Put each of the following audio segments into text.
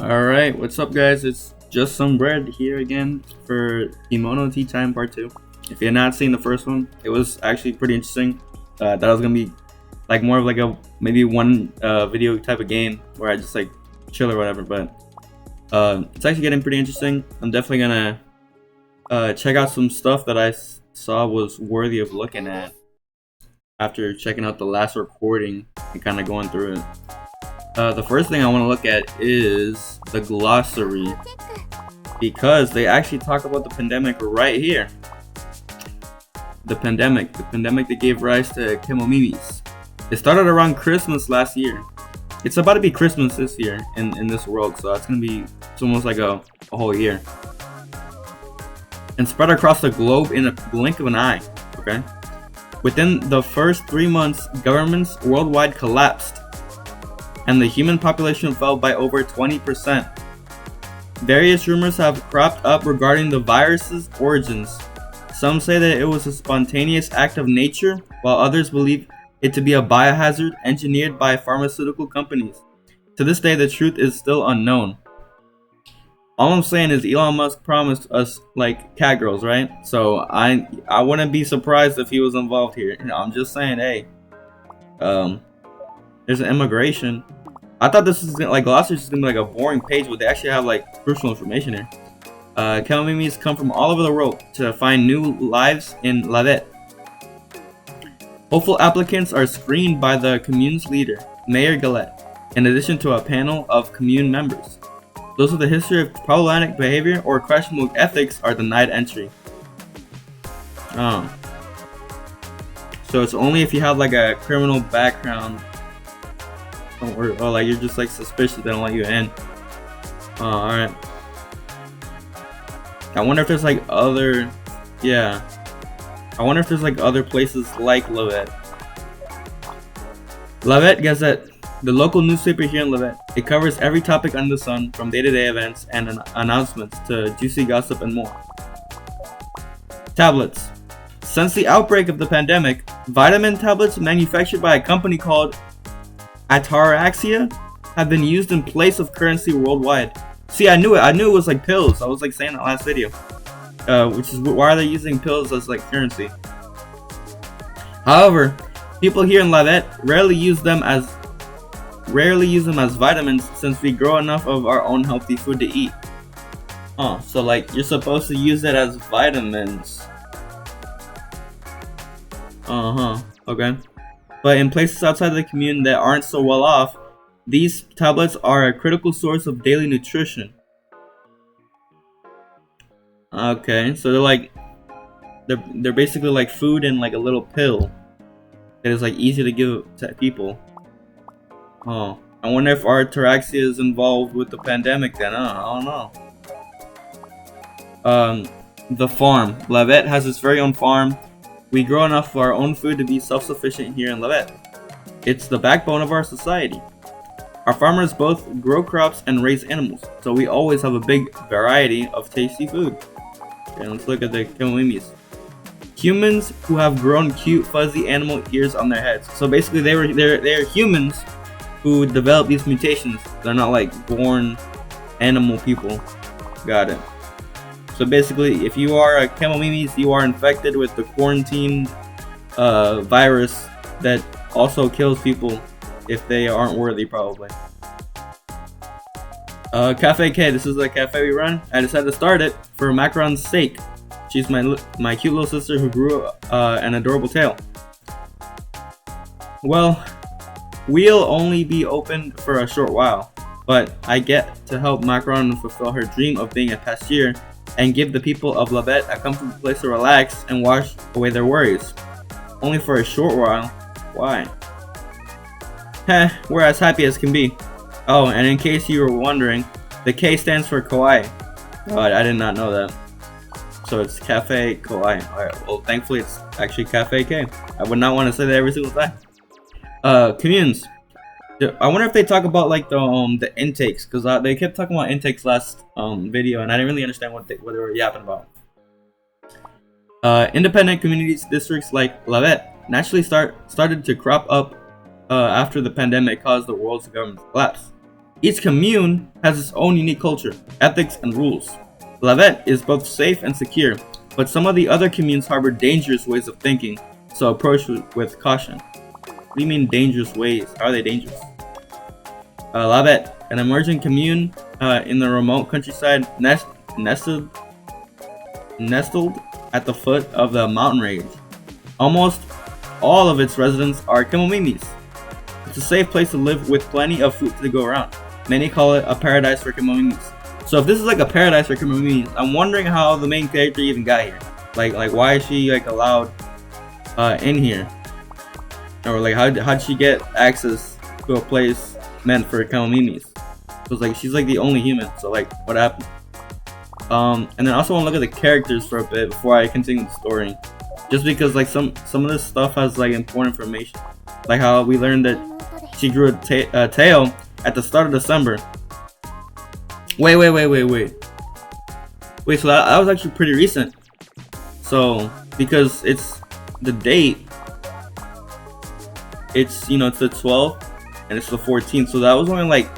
Alright, what's up guys? It's just some bread here again for Kemono Teatime Part 2. If you're not seeing the first one, it was actually pretty interesting. That was gonna be like more of like a maybe one video type of game where I just like chill or whatever, but it's actually getting pretty interesting. I'm definitely gonna check out some stuff that I saw was worthy of looking at after checking out the last recording and kind of going through it. The first thing I want to look at is the glossary, because they actually talk about the pandemic right here. The pandemic that gave rise to Kemono. It started around Christmas last year. It's about to be Christmas this year in this world, so it's almost like a whole year. And spread across the globe in a blink of an eye, okay? Within the first 3 months, governments worldwide collapsed, and the human population fell by over 20%. Various rumors have cropped up regarding the virus's origins. Some say that it was a spontaneous act of nature, while others believe it to be a biohazard engineered by pharmaceutical companies. To this day, the truth is still unknown. All I'm saying is Elon Musk promised us like cat girls, right? So I wouldn't be surprised if he was involved here. I'm just saying, hey, there's an immigration. I thought this was like glossary is gonna be like a boring page, but they actually have like crucial information here. Kemono come from all over the world to find new lives in Lavet. Hopeful applicants are screened by the commune's leader, Mayor Galette, in addition to a panel of commune members. Those with a history of problematic behavior or questionable ethics are denied entry. So it's only if you have like a criminal background, or like you're just like suspicious, they don't let you in. Alright. I wonder if there's like other, I wonder if there's like other places like Lavet. Lavet Gazette, the local newspaper here in Lavet. It covers every topic under the sun, from day-to-day events and announcements to juicy gossip and more. Tablets. Since the outbreak of the pandemic, vitamin tablets manufactured by a company called Ataraxia have been used in place of currency worldwide. See, I knew it. I knew it was like pills. I was like saying that last video. Which is why are they using pills as like currency? However, people here in Lavet rarely use them as vitamins, since we grow enough of our own healthy food to eat. So like you're supposed to use it as vitamins. Okay. But in places outside the commune that aren't so well off, these tablets are a critical source of daily nutrition. Okay, so they're basically like food in like a little pill that is like easy to give to people. I wonder if our Ataraxia is involved with the pandemic then. I don't know. The farm. Lavet has its very own farm. We grow enough of our own food to be self-sufficient here in Lavet. It's the backbone of our society. Our farmers both grow crops and raise animals, so we always have a big variety of tasty food. Okay, let's look at the Kemono. Humans who have grown cute fuzzy animal ears on their heads. So basically they're humans who develop these mutations. They're not like born animal people. Got it. So basically, if you are a Kemono, you are infected with the quarantine virus that also kills people if they aren't worthy, probably. Cafe K, this is the cafe we run. I decided to start it for Macaron's sake. She's my cute little sister who grew an adorable tail. Well, we'll only be open for a short while, but I get to help Macaron fulfill her dream of being a cashier and give the people of Lavet a comfortable place to relax and wash away their worries. Only for a short while. Why? We're as happy as can be. Oh, and in case you were wondering, the K stands for Kawaii. Oh, I did not know that. So it's Cafe Kawaii. Alright, well thankfully it's actually Cafe K. I would not want to say that every single time. Communes. I wonder if they talk about like the intakes, because they kept talking about intakes last video, and I didn't really understand what they were yapping about. Independent communities districts like Lavet naturally started to crop up after the pandemic caused the world's government to collapse. Each commune has its own unique culture, ethics, and rules. Lavette is both safe and secure, but some of the other communes harbor dangerous ways of thinking, so approach with caution. What do you mean dangerous ways? How are they dangerous? Lavette, an emerging commune in the remote countryside nestled at the foot of the mountain range. Almost all of its residents are Kemomimis. It's a safe place to live with plenty of food to go around. Many call it a paradise for Kemomimis. So if this is like a paradise for Kemomimis, I'm wondering how the main character even got here. Like why is she like allowed in here? Or like how'd she get access to a place meant for Kemomimis? So it's like she's like the only human. So like what happened? And then I also want to look at the characters for a bit before I continue the story. Just because like some of this stuff has like important information. Like how we learned that she grew a tail at the start of December. Wait, so that was actually pretty recent. So because it's the date, it's it's the 12th and it's the 14th, so that was only like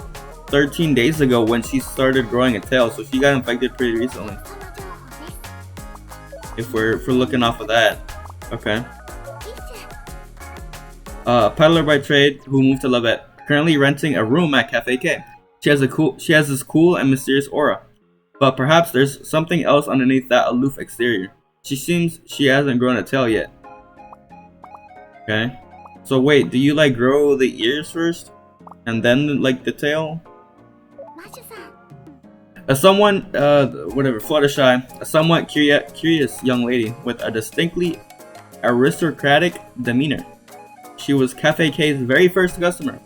13 days ago when she started growing a tail, so she got infected pretty recently. If we're looking off of that. Okay. Peddler by trade who moved to Lavette, currently renting a room at Cafe K. She has this cool and mysterious aura, but perhaps there's something else underneath that aloof exterior. She seems she hasn't grown a tail yet. Okay. So wait, do you like grow the ears first, and then like the tail? A somewhat Fluttershy, a somewhat curious young lady with a distinctly aristocratic demeanor. She was Cafe K's very first customer,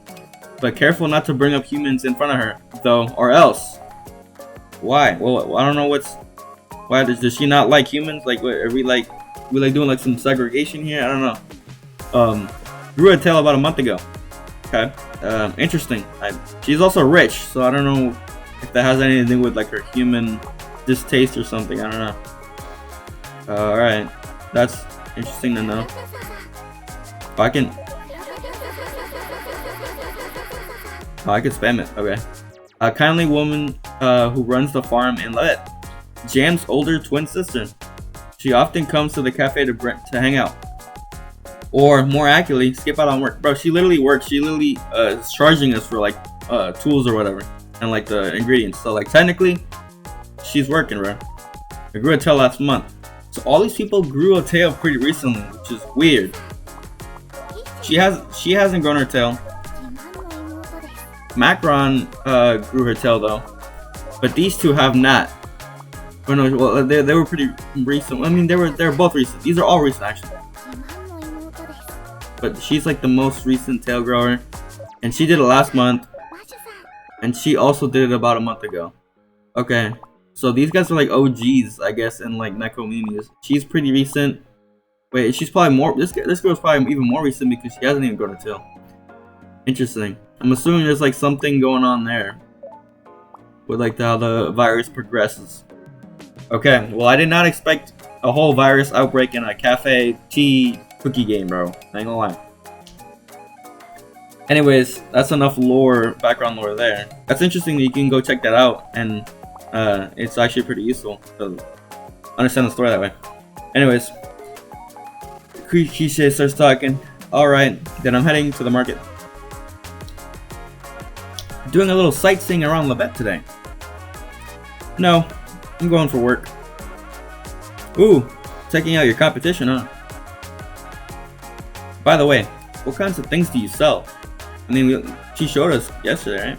but careful not to bring up humans in front of her, though, or else. Why? Well, I don't know why does she not like humans? Like, what, are we doing like some segregation here? I don't know. Grew a tail about a month ago. Okay. Interesting. She's also rich, so I don't know if that has anything to do with like her human distaste or something. I don't know. Alright. That's interesting to know. I can spam it. Okay. A kindly woman who runs the farm in Lavette. Jam's older twin sister. She often comes to the cafe to hang out. Or more accurately, skip out on work. Bro, she literally works. She literally is charging us for like tools or whatever. And like the ingredients. So like technically, she's working, bro. I grew a tail last month. So all these people grew a tail pretty recently, which is weird. She hasn't grown her tail. Macron grew her tail though, but these two have not. Oh, no, well, they were pretty recent. I mean, they're both recent. These are all recent actually. But she's like the most recent tail grower, and she did it last month, and she also did it about a month ago. Okay, so these guys are like OGs, I guess, in like Nekominis. She's pretty recent. Wait, she's probably more. This girl's probably even more recent because she hasn't even grown a tail. Interesting. I'm assuming there's like something going on there with like how the virus progresses. Okay, well I did not expect a whole virus outbreak in a cafe tea cookie game, bro. I ain't gonna lie. Anyways, that's enough background lore there. That's interesting that you can go check that out, and it's actually pretty useful to understand the story that way. Anyways, Kishe starts talking. Alright, then I'm heading to the market. Doing a little sightseeing around Lavette today. No, I'm going for work. Ooh, checking out your competition, huh? By the way, what kinds of things do you sell? I mean, she showed us yesterday, right?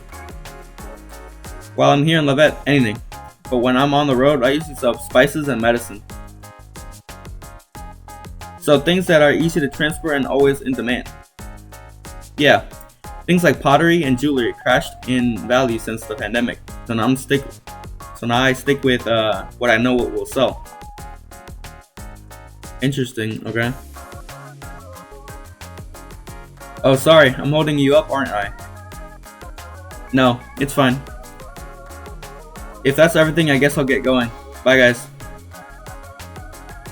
While I'm here in Lavette, anything. But when I'm on the road, I usually sell spices and medicine. So things that are easy to transport and always in demand. Yeah, things like pottery and jewelry crashed in value since the pandemic. So now I stick with what I know what will sell. Interesting, okay. Oh, sorry, I'm holding you up, aren't I? No, it's fine. If that's everything, I guess I'll get going. Bye, guys.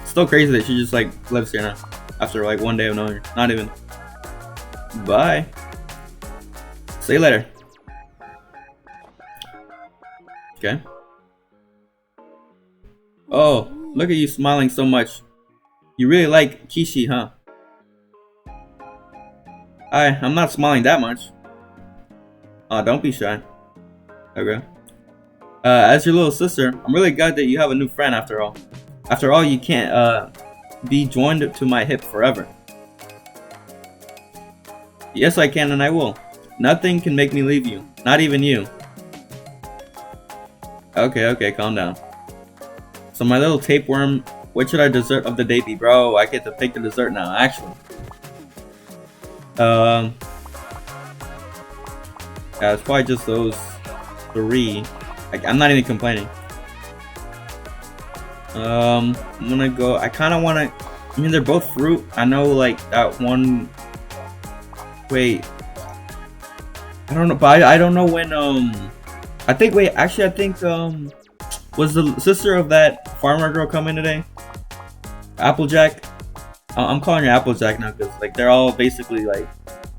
Still crazy that she just like lives here now after like one day of knowing her. Not even. Bye. See you later. Okay. Oh, look at you smiling so much. You really like Kishi, huh? I'm not smiling that much. Oh, don't be shy. Okay. As your little sister, I'm really glad that you have a new friend after all. After all, you can't be joined to my hip forever. Yes, I can and I will. Nothing can make me leave you. Not even you. Okay, calm down. So my little tapeworm, what should our dessert of the day be? Bro, I get to pick the dessert now, actually. Yeah, it's probably just those 3. Like, I'm not even complaining. I'm gonna go, I kinda wanna, I mean, they're both fruit. I know, like, that one, wait. I don't know, but I don't know when, I think, was the sister of that farmer girl coming today? Applejack? I'm calling her Applejack now because like they're all basically like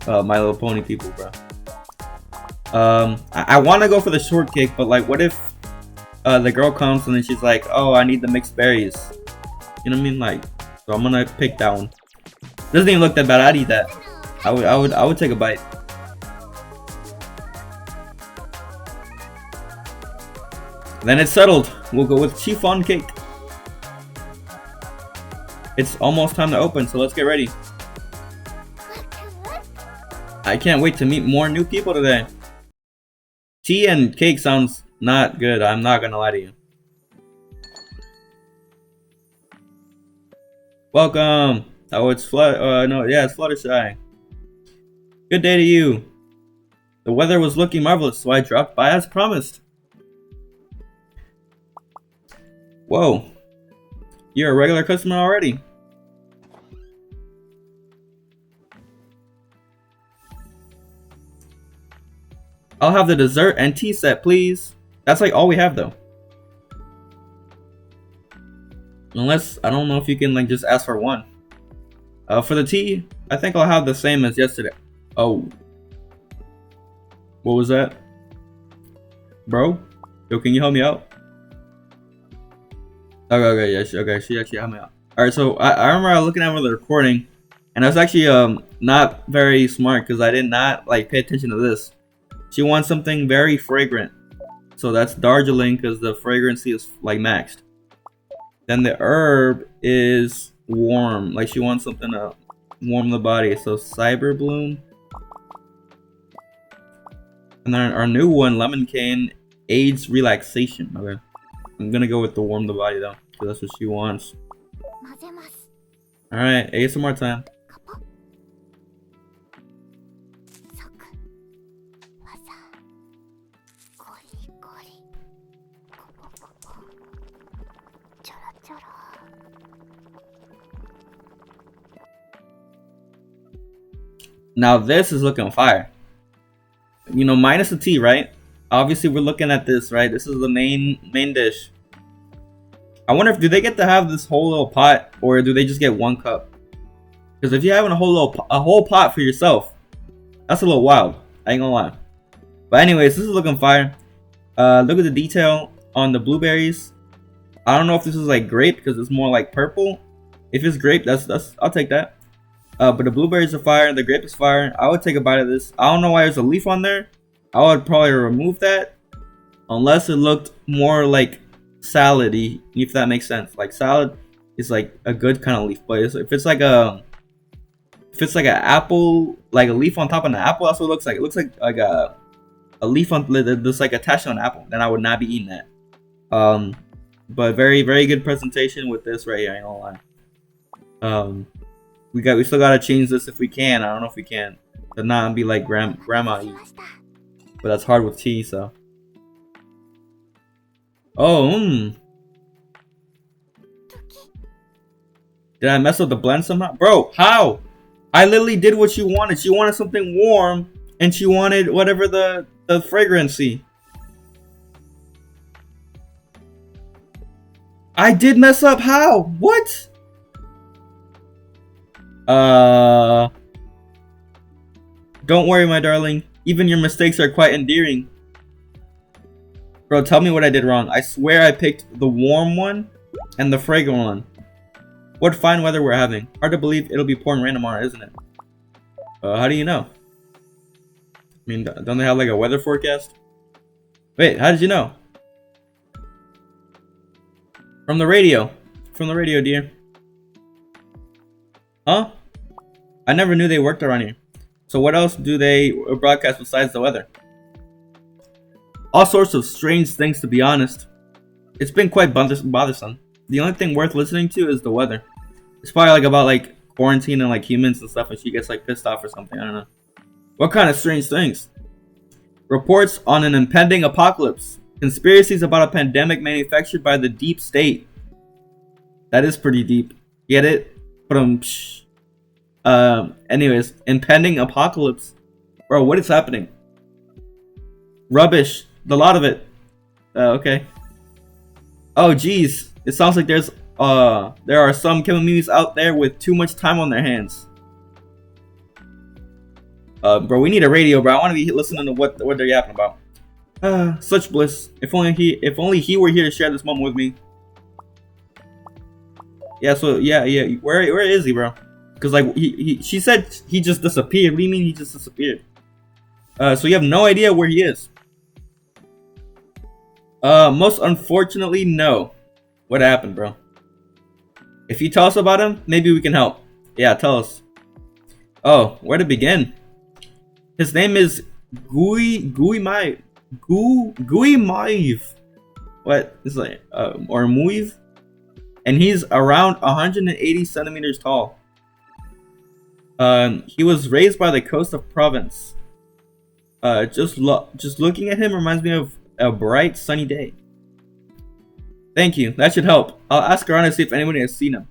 My Little Pony people, bro. I want to go for the shortcake, but like, what if the girl comes and then she's like, "Oh, I need the mixed berries." You know what I mean? Like, so I'm gonna pick that one. Doesn't even look that bad. I'd eat that. I would take a bite. Then it's settled. We'll go with chiffon cake. It's almost time to open, so let's get ready. I can't wait to meet more new people today. Tea and cake sounds not good. I'm not gonna lie to you. Welcome. Oh, it's it's Fluttershy. Good day to you. The weather was looking marvelous, so I dropped by as promised. Whoa, you're a regular customer already. I'll have the dessert and tea set, please. That's like all we have though. Unless, I don't know if you can like just ask for one. For the tea, I think I'll have the same as yesterday. Oh. What was that? Bro? Yo, can you help me out? Okay, yeah, she actually helped me out. Alright, so I remember I was looking at the recording, and I was actually not very smart because I did not like pay attention to this. She wants something very fragrant, so that's Darjeeling because the fragrancy is like maxed. Then the herb is warm, like she wants something to warm the body, so Cyber Bloom. And then our new one, Lemon Cane, aids relaxation. Okay. I'm gonna go with the warm the body though, because that's what she wants. Alright, ASMR time. Now this is looking fire. You know, minus the tea, right? Obviously we're looking at this, right? This is the main dish. I wonder if do they get to have this whole little pot, or do they just get 1 cup? Because if you're having a whole pot for yourself, that's a little wild. I ain't gonna lie. But anyways, this is looking fire. Look at the detail on the blueberries. I don't know if this is like grape because it's more like purple. If it's grape, that's I'll take that. But the blueberries are fire. The grape is fire. I would take a bite of this. I don't know why there's a leaf on there. I would probably remove that, unless it looked more like salad-y, if that makes sense. Like salad is like a good kind of leaf, but if it's like an apple, like a leaf on top of an apple, that's what it looks like. It looks like a leaf on that's like attached to an apple. Then I would not be eating that. But very good presentation with this right here. I ain't gonna lie. We still gotta change this if we can. I don't know if we can. To not be like grandma eat. But that's hard with tea, so. Oh, Did I mess up the blend somehow? Bro, how? I literally did what she wanted. She wanted something warm, and she wanted whatever the fragrancy. I did mess up. How? What? Don't worry, my darling. Even your mistakes are quite endearing. Bro, tell me what I did wrong. I swear I picked the warm one and the fragrant one. What fine weather we're having. Hard to believe it'll be pouring rain tomorrow, isn't it? How do you know? I mean, don't they have like a weather forecast? Wait, how did you know? From the radio. From the radio, dear. Huh? I never knew they worked around here. So what else do they broadcast besides the weather? All sorts of strange things, to be honest. It's been quite bothersome. The only thing worth listening to is the weather. It's probably like about like quarantine and like humans and stuff, and she gets like pissed off or something. I don't know. What kind of strange things? Reports on an impending apocalypse. Conspiracies about a pandemic manufactured by the deep state. That is pretty deep. Get it? Anyways, impending apocalypse. Bro, what is happening? Rubbish. The lot of it. Okay. Oh, geez. It sounds like there are some Kemonos out there with too much time on their hands. Bro, we need a radio, bro. I want to be listening to what they're yapping about. Such bliss. If only he were here to share this moment with me. Yeah. So yeah. Where is he, bro? Because like she said he just disappeared. What do you mean he just disappeared? So you have no idea where he is. Most unfortunately, no. What happened, bro? If you tell us about him, maybe we can help. Yeah, tell us. Oh, where to begin? His name is Guimaev. What is like or Muiv? And he's around 180 centimeters tall. He was raised by the coast of province. Just looking at him reminds me of a bright sunny day. Thank you. That should help. I'll ask around to see if anybody has seen him.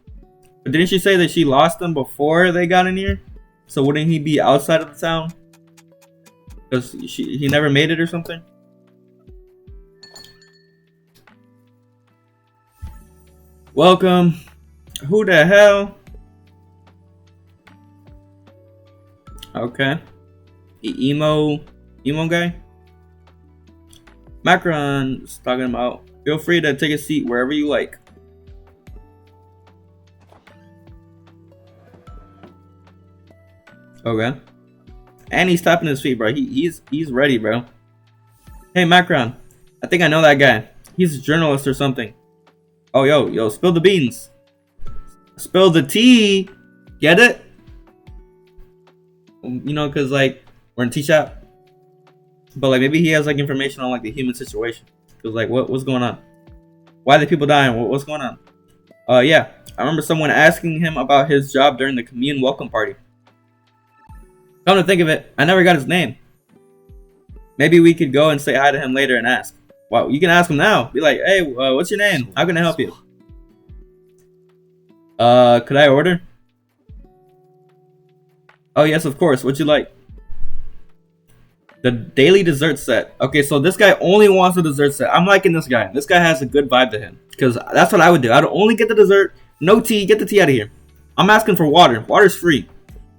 But didn't she say that she lost him before they got in here? So wouldn't he be outside of the town? Because he never made it or something? Welcome. Who the hell? Okay. The emo guy? Macron's talking about. Feel free to take a seat wherever you like. Okay. And he's tapping his feet, bro. He's ready, bro. Hey, Macron. I think I know that guy. He's a journalist or something. Oh, yo, spill the beans. Spill the tea. Get it? You know, because, like, we're in tea shop. But, like, maybe he has, like, information on, like, the human situation. Because, like, what's going on? Why are the people dying? What's going on? Yeah. I remember someone asking him about his job during the commune welcome party. Come to think of it, I never got his name. Maybe we could go and say hi to him later and ask. Wow, you can ask him now. Be like, hey, what's your name? How can I help you? Could I order? Oh, yes, of course. What'd you like? The daily dessert set. Okay, so this guy only wants the dessert set. I'm liking this guy. This guy has a good vibe to him. Because that's what I would do. I'd only get the dessert. No tea. Get the tea out of here. I'm asking for water. Water's free.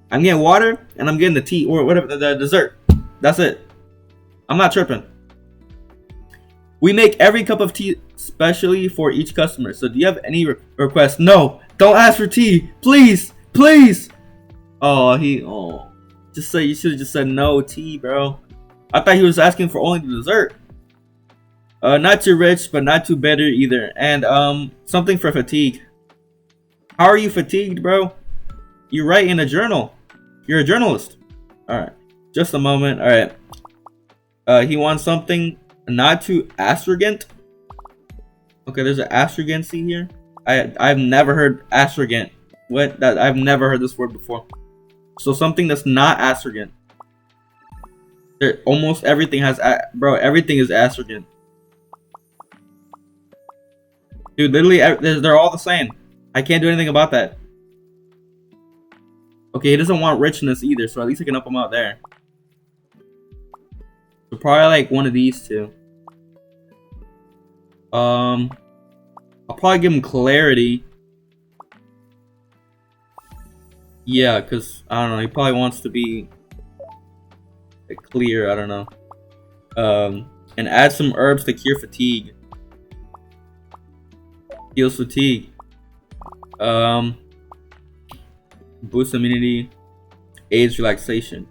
I'm getting water, and I'm getting the tea, or whatever, the dessert. That's it. I'm not tripping. We make every cup of tea specially for each customer. So do you have any requests? No. Don't ask for tea. Please. Please. Just say, you should have just said no tea, bro. I thought he was asking for only the dessert. Not too rich, but not too bitter either. And, something for fatigue. How are you fatigued, bro? You write in a journal. You're a journalist. Alright. Just a moment. Alright. He wants something not too astringent. Okay, there's an astringency here. I've never heard astringent. What? I've never heard this word before. So something that's not astringent. Almost everything has... Bro, everything is astringent. Dude, literally, they're all the same. I can't do anything about that. Okay, he doesn't want richness either, so at least I can up him out there. So probably like one of these two. I'll probably give him clarity. Yeah, because, I don't know, he probably wants to be clear, I don't know. And add some herbs to cure fatigue. Heals fatigue. Boost immunity. Aids relaxation.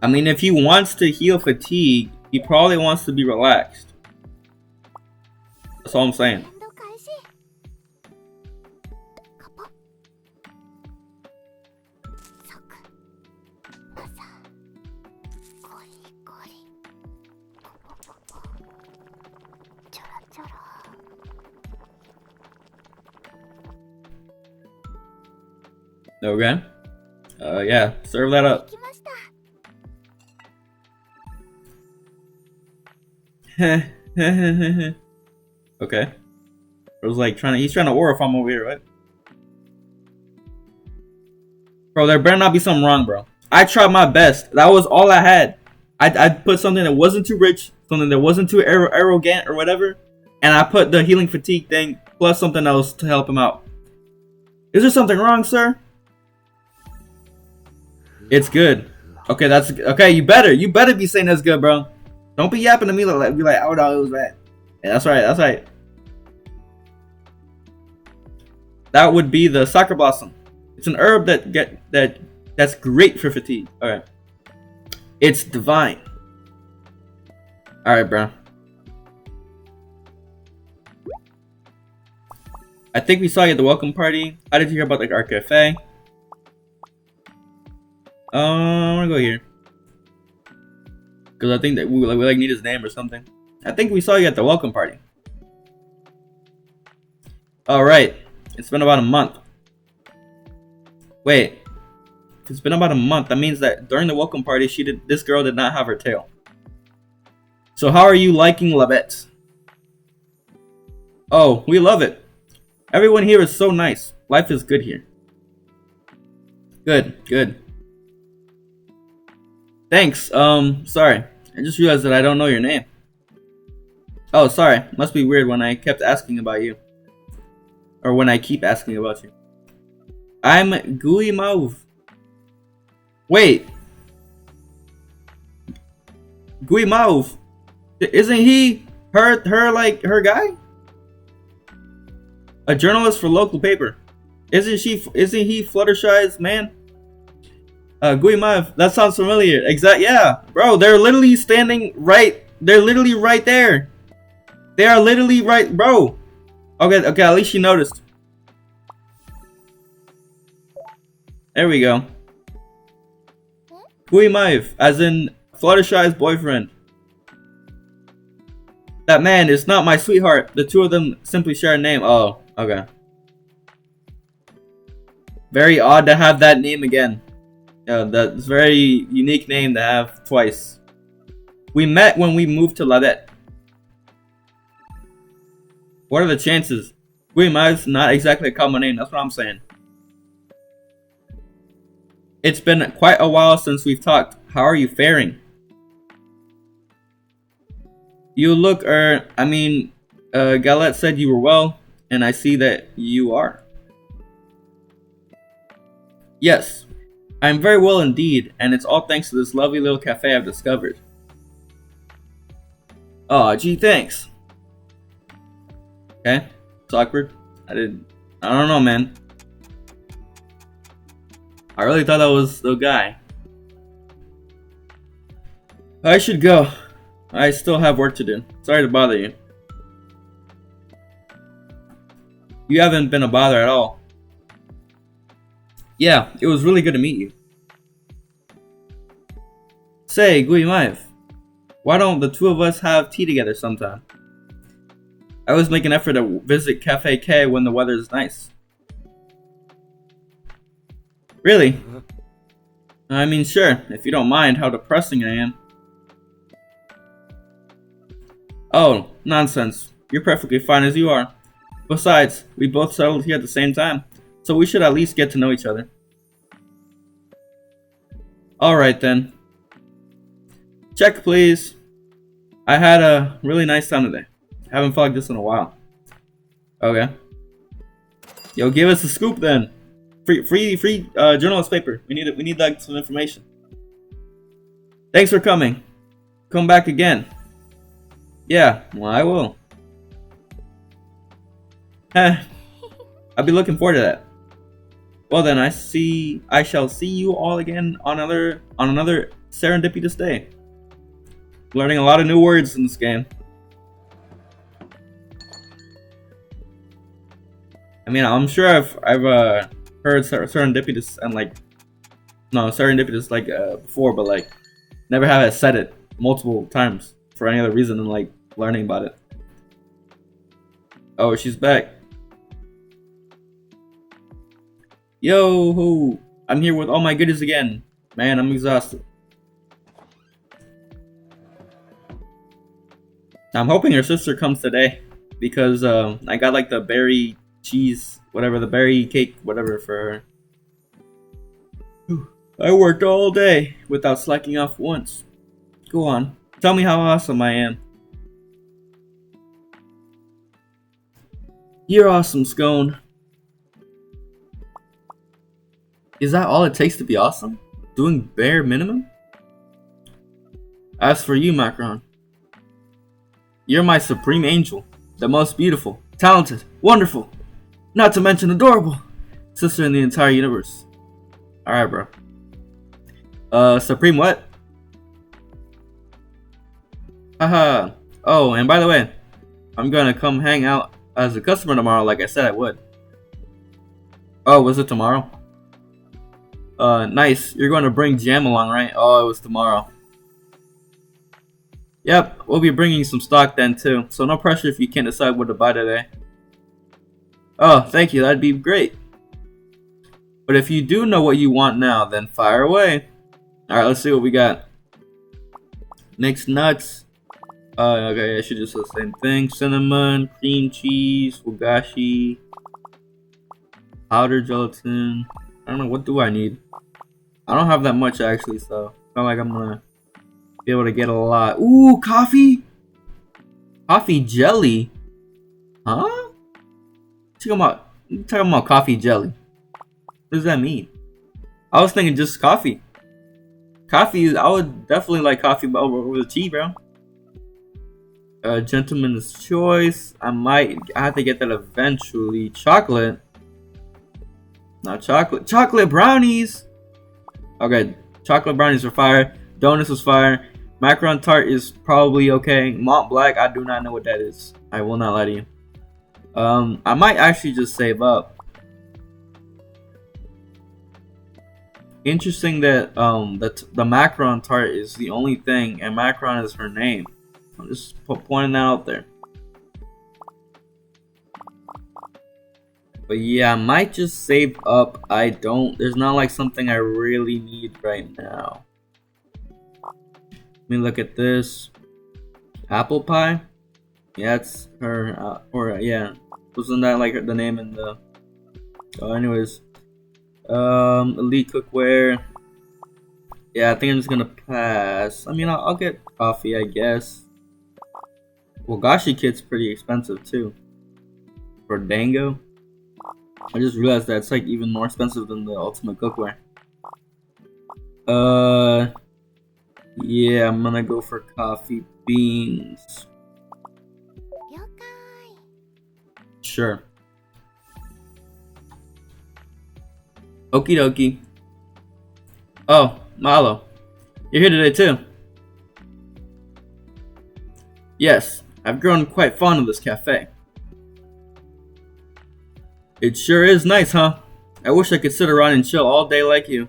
I mean, if he wants to heal fatigue, he probably wants to be relaxed. That's all I'm saying. Okay. Yeah, serve that up. Okay. It was like he's trying to aura farm over here, right? Bro, there better not be something wrong, bro. I tried my best. That was all I had. I put something that wasn't too rich, something that wasn't too arrogant or whatever, and I put the healing fatigue thing plus something else to help him out. Is there something wrong, sir? It's good. Okay, that's okay. You better be saying that's good, bro. Don't be yapping to me like be like, oh no, it was bad. Yeah, that's right. That's right. That would be the soccer blossom. It's an herb that's great for fatigue. All right. It's divine. All right, bro. I think we saw you at the welcome party. How did you hear about our cafe? I'm gonna go here. Cause I think that we need his name or something. I think we saw you at the welcome party. All right. It's been about a month. Wait. If it's been about a month, that means that during the welcome party, this girl did not have her tail. So how are you liking Labette? Oh, we love it. Everyone here is so nice. Life is good here. Good. Thanks. Sorry. I just realized that I don't know your name. Oh, sorry. Must be weird when I kept asking about you. Or when I keep asking about you. I'm Gooey Mauve. Wait. Gooey Mauve. Isn't he her guy? A journalist for local paper. Isn't he Fluttershy's man? Gooey Mauve. That sounds familiar. Yeah, bro. They're literally standing right. They're literally right there. They are literally right, bro. Okay. At least she noticed. There we go. Gooey Mauve, as in Fluttershy's boyfriend. That man is not my sweetheart. The two of them simply share a name. Oh, okay. Very odd to have that name again. Yeah, that's a very unique name to have twice. We met when we moved to Labette. What are the chances? Gooey Mauve's not exactly a common name, that's what I'm saying. It's been quite a while since we've talked. How are you faring? You look, Galette said you were well, and I see that you are. Yes, I'm very well indeed, and it's all thanks to this lovely little cafe I've discovered. Aw, gee, thanks. Okay, it's awkward. I don't know, man. I really thought that was the guy. I should go. I still have work to do. Sorry to bother you. You haven't been a bother at all. Yeah, it was really good to meet you. Say, Gooey Mauve, why don't the two of us have tea together sometime? I always make an effort to visit Cafe K when the weather is nice. Really? I mean, sure, if you don't mind how depressing I am. Oh, nonsense. You're perfectly fine as you are. Besides, we both settled here at the same time, so we should at least get to know each other. Alright then. Check, please. I had a really nice time today. Haven't felt like this in a while. Okay. Yo, give us a scoop then. Free journalist paper. We need like some information. Thanks for coming. come back again. Yeah, well, I will. Heh, I'll be looking forward to that. Well then, I shall see you all again on another serendipitous day. Learning a lot of new words in this game. I mean, I'm sure I've heard serendipitous and like serendipitous like before, but like never have I said it multiple times for any other reason than like learning about it. Oh, she's back. Yo ho! I'm here with all my goodies again. Man, I'm exhausted. I'm hoping her sister comes today because I got like the berry cheese, whatever, the berry cake, whatever for her. Whew. I worked all day without slacking off once. Go on, tell me how awesome I am. You're awesome, Scone. Is that all it takes to be awesome? Doing bare minimum? As for you, Macron, you're my supreme angel, the most beautiful, talented, wonderful, not to mention adorable sister in the entire universe. Alright, bro. Supreme what? Haha. Oh, and by the way, I'm gonna come hang out as a customer tomorrow like I said I would. Oh, was it tomorrow? Nice. You're going to bring Jam along, right? Oh, it was tomorrow. Yep, we'll be bringing some stock then too, so no pressure if you can't decide what to buy today. Oh, thank you, that'd be great. But if you do know what you want now, then fire away. Alright, let's see what we got. Mixed nuts. Okay, I should just do the same thing. Cinnamon, cream cheese, wagashi, powdered gelatin. I don't know, what do I need? I don't have that much actually, so I feel like I'm gonna be able to get a lot. Ooh, coffee? Coffee jelly? Huh? Talking about coffee jelly. What does that mean? I was thinking just coffee. Coffee, I would definitely like coffee over the tea, bro. Gentleman's choice. I have to get that eventually. Chocolate. Not chocolate. Chocolate brownies! Okay, chocolate brownies are fire. Donuts is fire. Macaron tart is probably okay. Mont Blanc, I do not know what that is. I will not lie to you. I might actually just save up. Interesting that the macaron tart is the only thing, and macaron is her name. I'm just pointing that out there. But yeah, I might just save up. There's not like something I really need right now. Let me look at this. Apple pie? Yeah, it's her, yeah. Wasn't that like the name in the... Oh, anyways. Elite cookware. Yeah, I think I'm just gonna pass. I mean, I'll get coffee, I guess. Wagashi kit's pretty expensive too. For Dango. I just realized that it's like even more expensive than the ultimate cookware. Yeah, I'm gonna go for coffee beans. Sure. Okie dokie. Oh, Malo. You're here today too. Yes, I've grown quite fond of this cafe. It sure is nice, huh? I wish I could sit around and chill all day like you.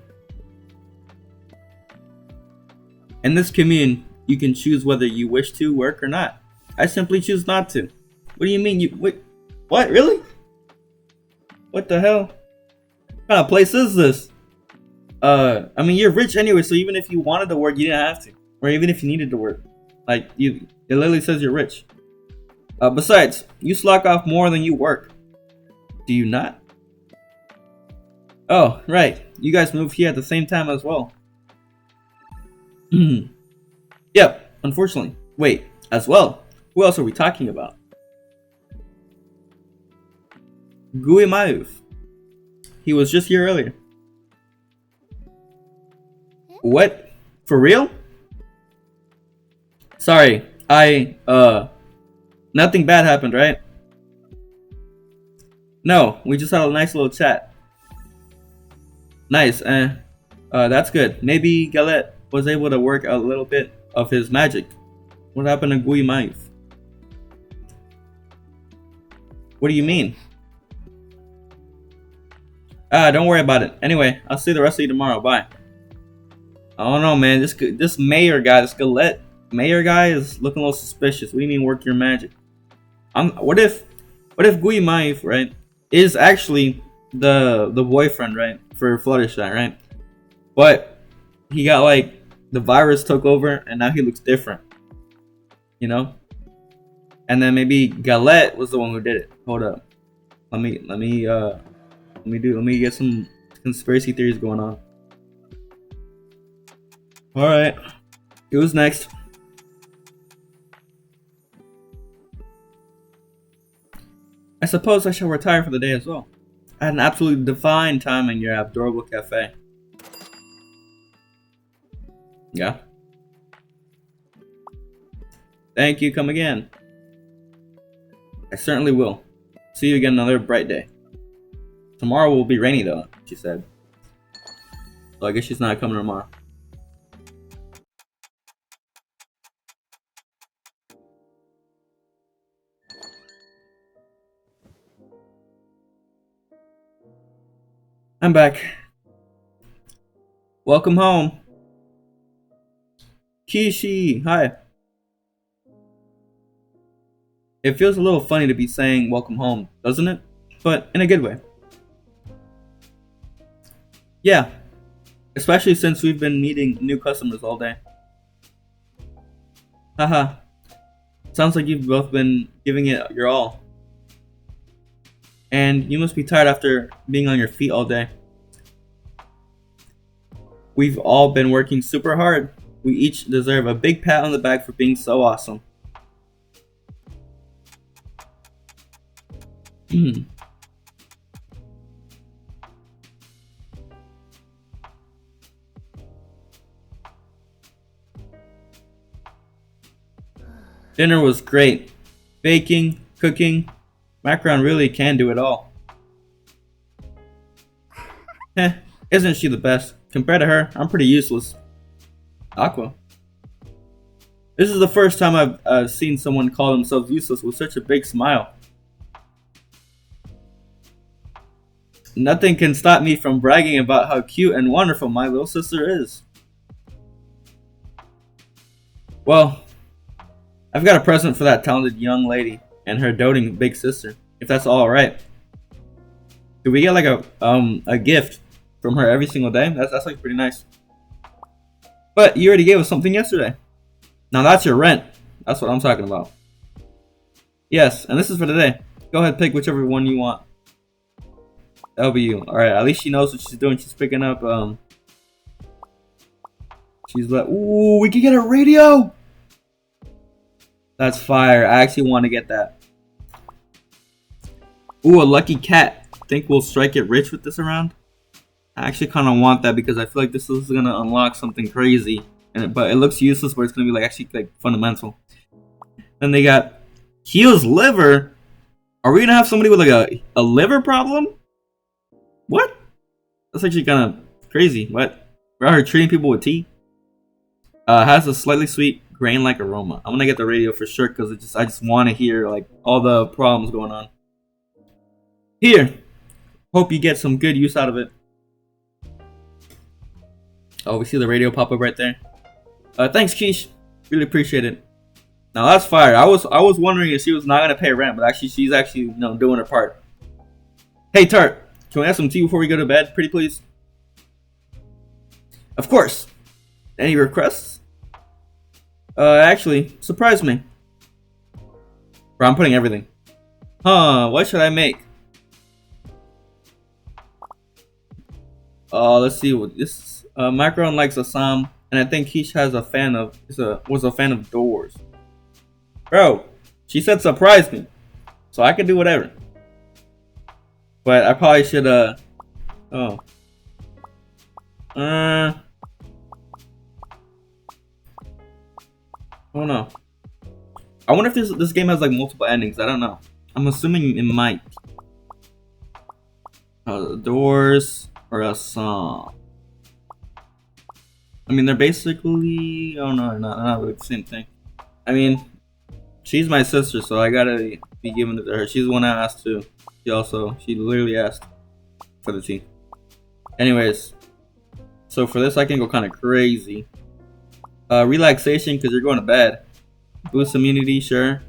In this commune, you can choose whether you wish to work or not. I simply choose not to. What do you mean you... Wait, what? Really? What the hell? What kind of place is this? I mean, you're rich anyway, so even if you wanted to work, you didn't have to. Or even if you needed to work. Like, it literally says you're rich. Besides, you slack off more than you work. Do you not? Oh, right. You guys moved here at the same time as well. Yep, unfortunately. Wait, as well? Who else are we talking about? Guimaev. He was just here earlier. What? For real? Sorry, nothing bad happened, right? No, we just had a nice little chat. Nice, that's good. Maybe Galette was able to work a little bit of his magic. What happened to Gui Maif? What do you mean? Don't worry about it. Anyway, I'll see the rest of you tomorrow. Bye. I don't know, man. This mayor guy, this Galette mayor guy is looking a little suspicious. What do you mean work your magic? What if Gui Maif, right, is actually the boyfriend, right, for Fluttershy, right? But he got like the virus took over and now he looks different. You know? And then maybe Galette was the one who did it. Hold up. Let me get some conspiracy theories going on. Alright. Who's next? I suppose I shall retire for the day as well. I had an absolutely divine time in your adorable cafe. Yeah. Thank you, come again. I certainly will. See you again another bright day. Tomorrow will be rainy though, she said. So I guess she's not coming tomorrow. I'm back. Welcome home. Kishi, hi. It feels a little funny to be saying welcome home, doesn't it? But in a good way. Yeah, especially since we've been meeting new customers all day. Haha. Sounds like you've both been giving it your all. And you must be tired after being on your feet all day. We've all been working super hard. We each deserve a big pat on the back for being so awesome. Dinner was great. Baking, cooking, Macron really can do it all. Isn't she the best? Compared to her, I'm pretty useless. Aqua. This is the first time I've seen someone call themselves useless with such a big smile. Nothing can stop me from bragging about how cute and wonderful my little sister is. Well, I've got a present for that talented young lady and her doting big sister, if that's alright. Do we get like a gift from her every single day? That's like pretty nice. But you already gave us something yesterday. Now that's your rent. That's what I'm talking about. Yes, and this is for today. Go ahead, pick whichever one you want. That'll be you. Alright, at least she knows what she's doing. She's picking up, she's like, ooh, we can get a radio! That's fire. I actually want to get that. Ooh, a lucky cat. Think we'll strike it rich with this around? I actually kind of want that because I feel like this is going to unlock something crazy. But it looks useless, but it's going to be like actually like fundamental. Then they got Kyo's liver. Are we going to have somebody with like a liver problem? What? That's actually kind of crazy. What? We're out here treating people with tea? Has a slightly sweet grain-like aroma. I'm gonna get the radio for sure because I just want to hear like all the problems going on. Here, hope you get some good use out of it. Oh, we see the radio pop up right there. Thanks, Keish. Really appreciate it. Now that's fire. I was wondering if she was not gonna pay rent, but actually she's actually doing her part. Hey Tart, can we have some tea before we go to bed, pretty please? Of course. Any requests? Actually, surprise me. Bro, I'm putting everything. What should I make? Let's see what this. Macron likes Assam, and I think Keish has was a fan of doors. Bro, she said surprise me, so I can do whatever. But I probably should Oh no. I wonder if this game has like multiple endings. I don't know. I'm assuming it might. Doors or a song. I mean, they're basically. Oh no, not the same thing. I mean, she's my sister, so I gotta be giving it to her. She's the one I asked to. She literally asked for the tea. Anyways, so for this I can go kind of crazy. Relaxation because you're going to bed. Boost immunity, sure.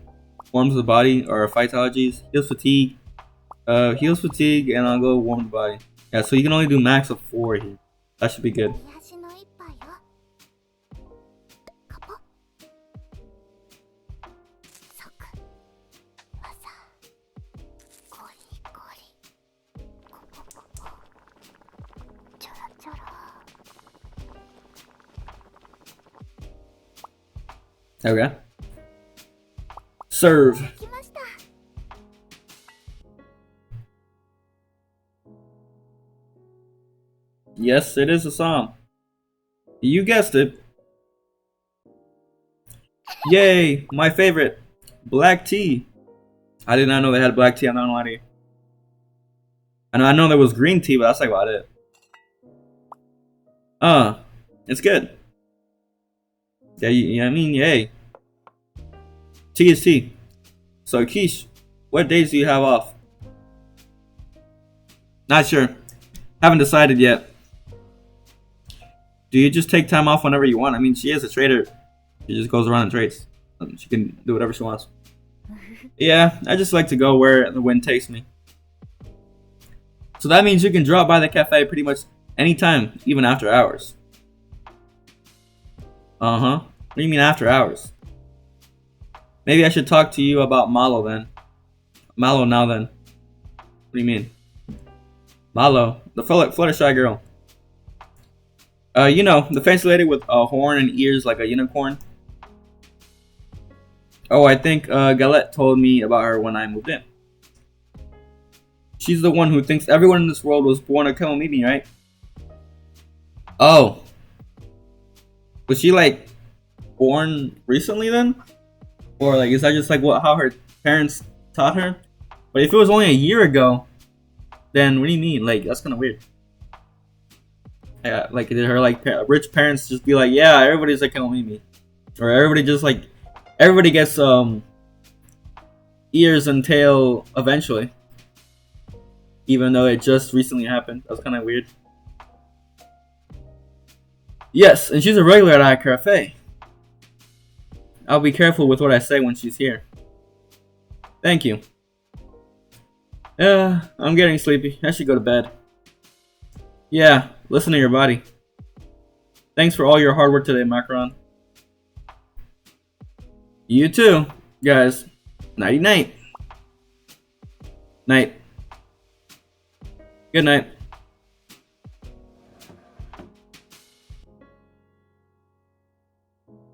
Warms the body or fights allergies. Heals fatigue. Heals fatigue, and I'll go warm the body. Yeah, so you can only do max of 4 here. That should be good. Okay. Serve. Yes, it is a song. You guessed it. Yay, my favorite. Black tea. I did not know they had black tea. I'm not gonna lie to you. I know there was green tea, but that's like about it. It's good. Yeah, I mean, yay. Tea is tea. So, Keish, what days do you have off? Not sure. Haven't decided yet. Do you just take time off whenever you want? I mean, she is a trader. She just goes around and trades. She can do whatever she wants. Yeah, I just like to go where the wind takes me. So that means you can drop by the cafe pretty much anytime, even after hours. Uh-huh. What do you mean after hours? Maybe I should talk to you about Malo then. Malo now then. What do you mean? Malo, the Fluttershy girl. You know, the fancy lady with a horn and ears like a unicorn. Oh, I think Galette told me about her when I moved in. She's the one who thinks everyone in this world was born a Kemono, right? Oh. Was she like born recently then? Or like is that just like how her parents taught her? But if it was only a year ago, then what do you mean? Like that's kind of weird. Yeah, like did her like rich parents just be like, yeah, everybody's like Kemono, or everybody gets ears and tail eventually, even though it just recently happened. That's kind of weird. Yes, and she's a regular at our cafe. I'll be careful with what I say when she's here. Thank you. I'm getting sleepy. I should go to bed. Yeah, listen to your body. Thanks for all your hard work today, Macaron. You too, guys. Nighty night. Night. Good night.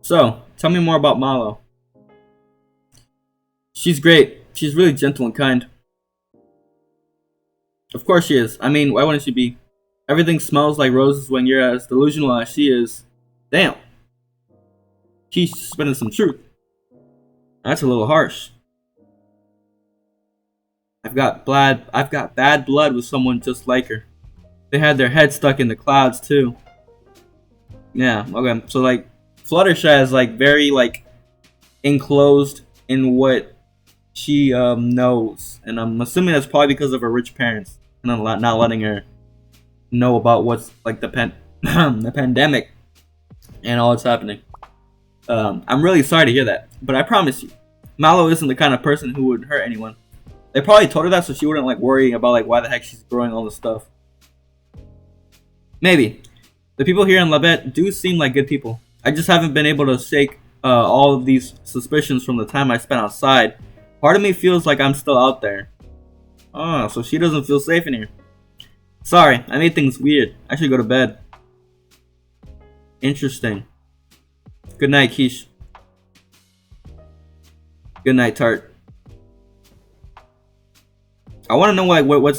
So, tell me more about Malo. She's great. She's really gentle and kind. Of course she is. I mean, why wouldn't she be? Everything smells like roses when you're as delusional as she is. Damn. She's spitting some truth. That's a little harsh. I've got bad blood with someone just like her. They had their head stuck in the clouds too. Yeah, okay. So like Fluttershy is like very like enclosed in what she knows. And I'm assuming that's probably because of her rich parents and not letting her know about what's like the the pandemic and all that's happening. I'm really sorry to hear that, but I promise you, Malo isn't the kind of person who would hurt anyone. They probably told her that so she wouldn't like worry about like why the heck she's growing all this stuff. Maybe. The people here in Labette do seem like good people. I just haven't been able to shake all of these suspicions from the time I spent outside. Part of me feels like I'm still out there. Oh, so she doesn't feel safe in here. Sorry, I made things weird. I should go to bed. Interesting. Good night, Keish. Good night, Tart. I want to know like what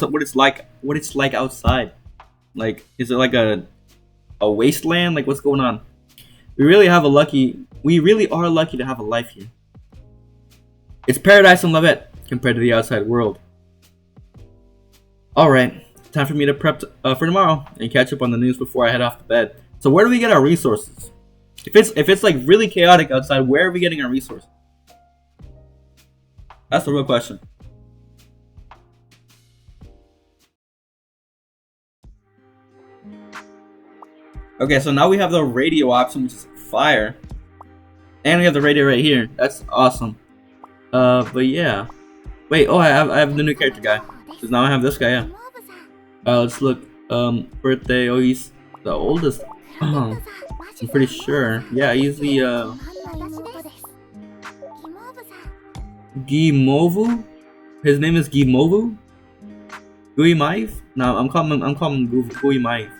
it's like outside. Like, is it like a wasteland? Like, what's going on? We really are lucky to have a life here. It's paradise in Labette compared to the outside world. Alright, time for me to prep for tomorrow and catch up on the news before I head off to bed. So where do we get our resources? If it's like really chaotic outside, where are we getting our resources? That's the real question. Okay, so now we have the radio option, which is fire. And we have the radio right here. That's awesome. But yeah. Wait, oh, I have the new character guy. Because now I have this guy, yeah. Let's look. Birthday. Oh, he's the oldest. Oh, I'm pretty sure. Yeah, he's the, Gimovu? His name is Gimovu? Guimaiv? No, I'm calling him Guimaiv.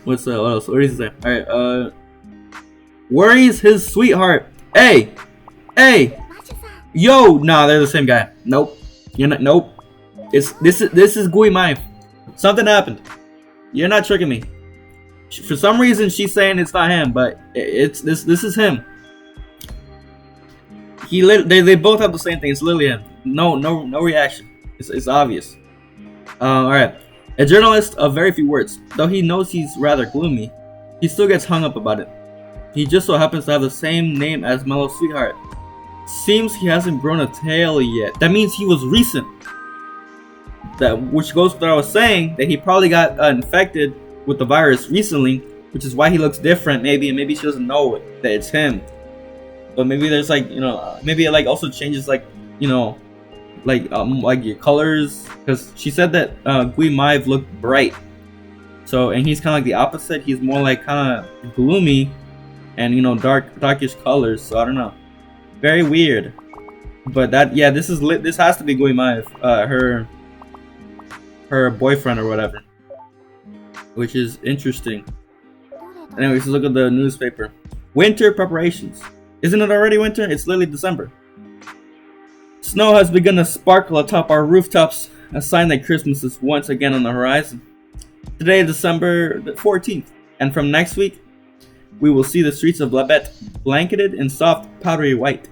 What else? What is that? Alright, worries his sweetheart. Hey! Yo! Nah, they're the same guy. Nope. You're not, nope. This is Guimaiv. Something happened. You're not tricking me. For some reason she's saying it's not him, but this is him. They both have the same thing. It's literally him. No reaction. It's obvious. Alright. A journalist of very few words. Though he knows he's rather gloomy, he still gets hung up about it. He just so happens to have the same name as Mellow's sweetheart. Seems he hasn't grown a tail yet. That means he was recent. Which goes with what I was saying, that he probably got infected with the virus recently, which is why he looks different maybe, and maybe she doesn't know it, that it's him. But maybe there's like, maybe it like also changes like, like your colors, because she said that Guimaiv looked bright. So, and he's kind of like the opposite. He's more like kind of gloomy and darkish colors. So I don't know. Very weird. But this has to be Guimaiv, her boyfriend or whatever, which is interesting. Anyways, look at the newspaper. Winter preparations. Isn't it already winter? It's literally December. Snow has begun to sparkle atop our rooftops, a sign that Christmas is once again on the horizon. Today is December 14th, and from next week, we will see the streets of Labette blanketed in soft, powdery white.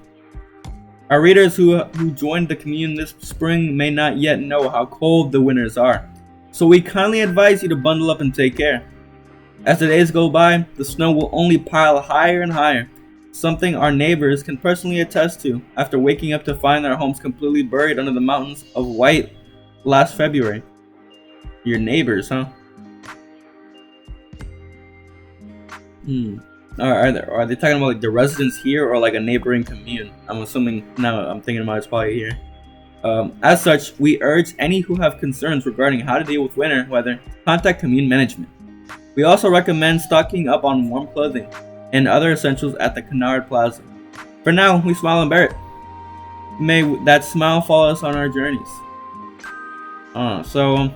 Our readers who joined the commune this spring may not yet know how cold the winters are, so we kindly advise you to bundle up and take care. As the days go by, the snow will only pile higher and higher, something our neighbors can personally attest to after waking up to find their homes completely buried under the mountains of white last February. Your neighbors, huh? Are they talking about like the residents here or like a neighboring commune? I'm assuming now I'm thinking about it's probably here. As such, we urge any who have concerns regarding how to deal with winter weather, contact commune management. We also recommend stocking up on warm clothing and other essentials at the Canard Plaza. For now, we smile and bear it. May that smile follow us on our journeys. So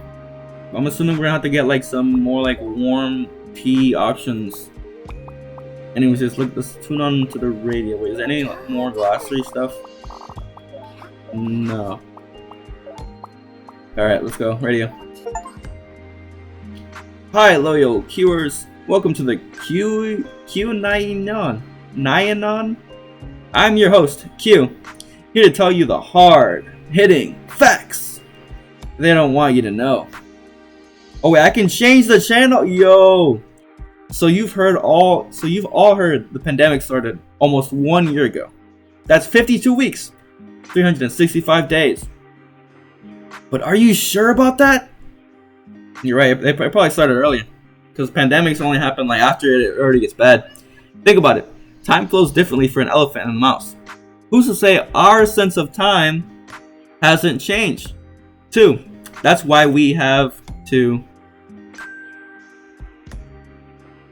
I'm assuming we're gonna have to get like some more like warm tea options. Anyways, let's tune on to the radio. Wait, is there any like, more glossary stuff? No. Alright, let's go. Radio. Hi, loyal Qers. Welcome to the Q Nyanon. I'm your host, Q, here to tell you the hard-hitting facts they don't want you to know. Oh wait, I can change the channel? Yo! So you've all heard the pandemic started almost 1 year ago. That's 52 weeks, 365 days. But are you sure about that? You're right, they probably started earlier. Because pandemics only happen like after it already gets bad. Think about it. Time flows differently for an elephant and a mouse. Who's to say our sense of time hasn't changed? 2. That's why we have to...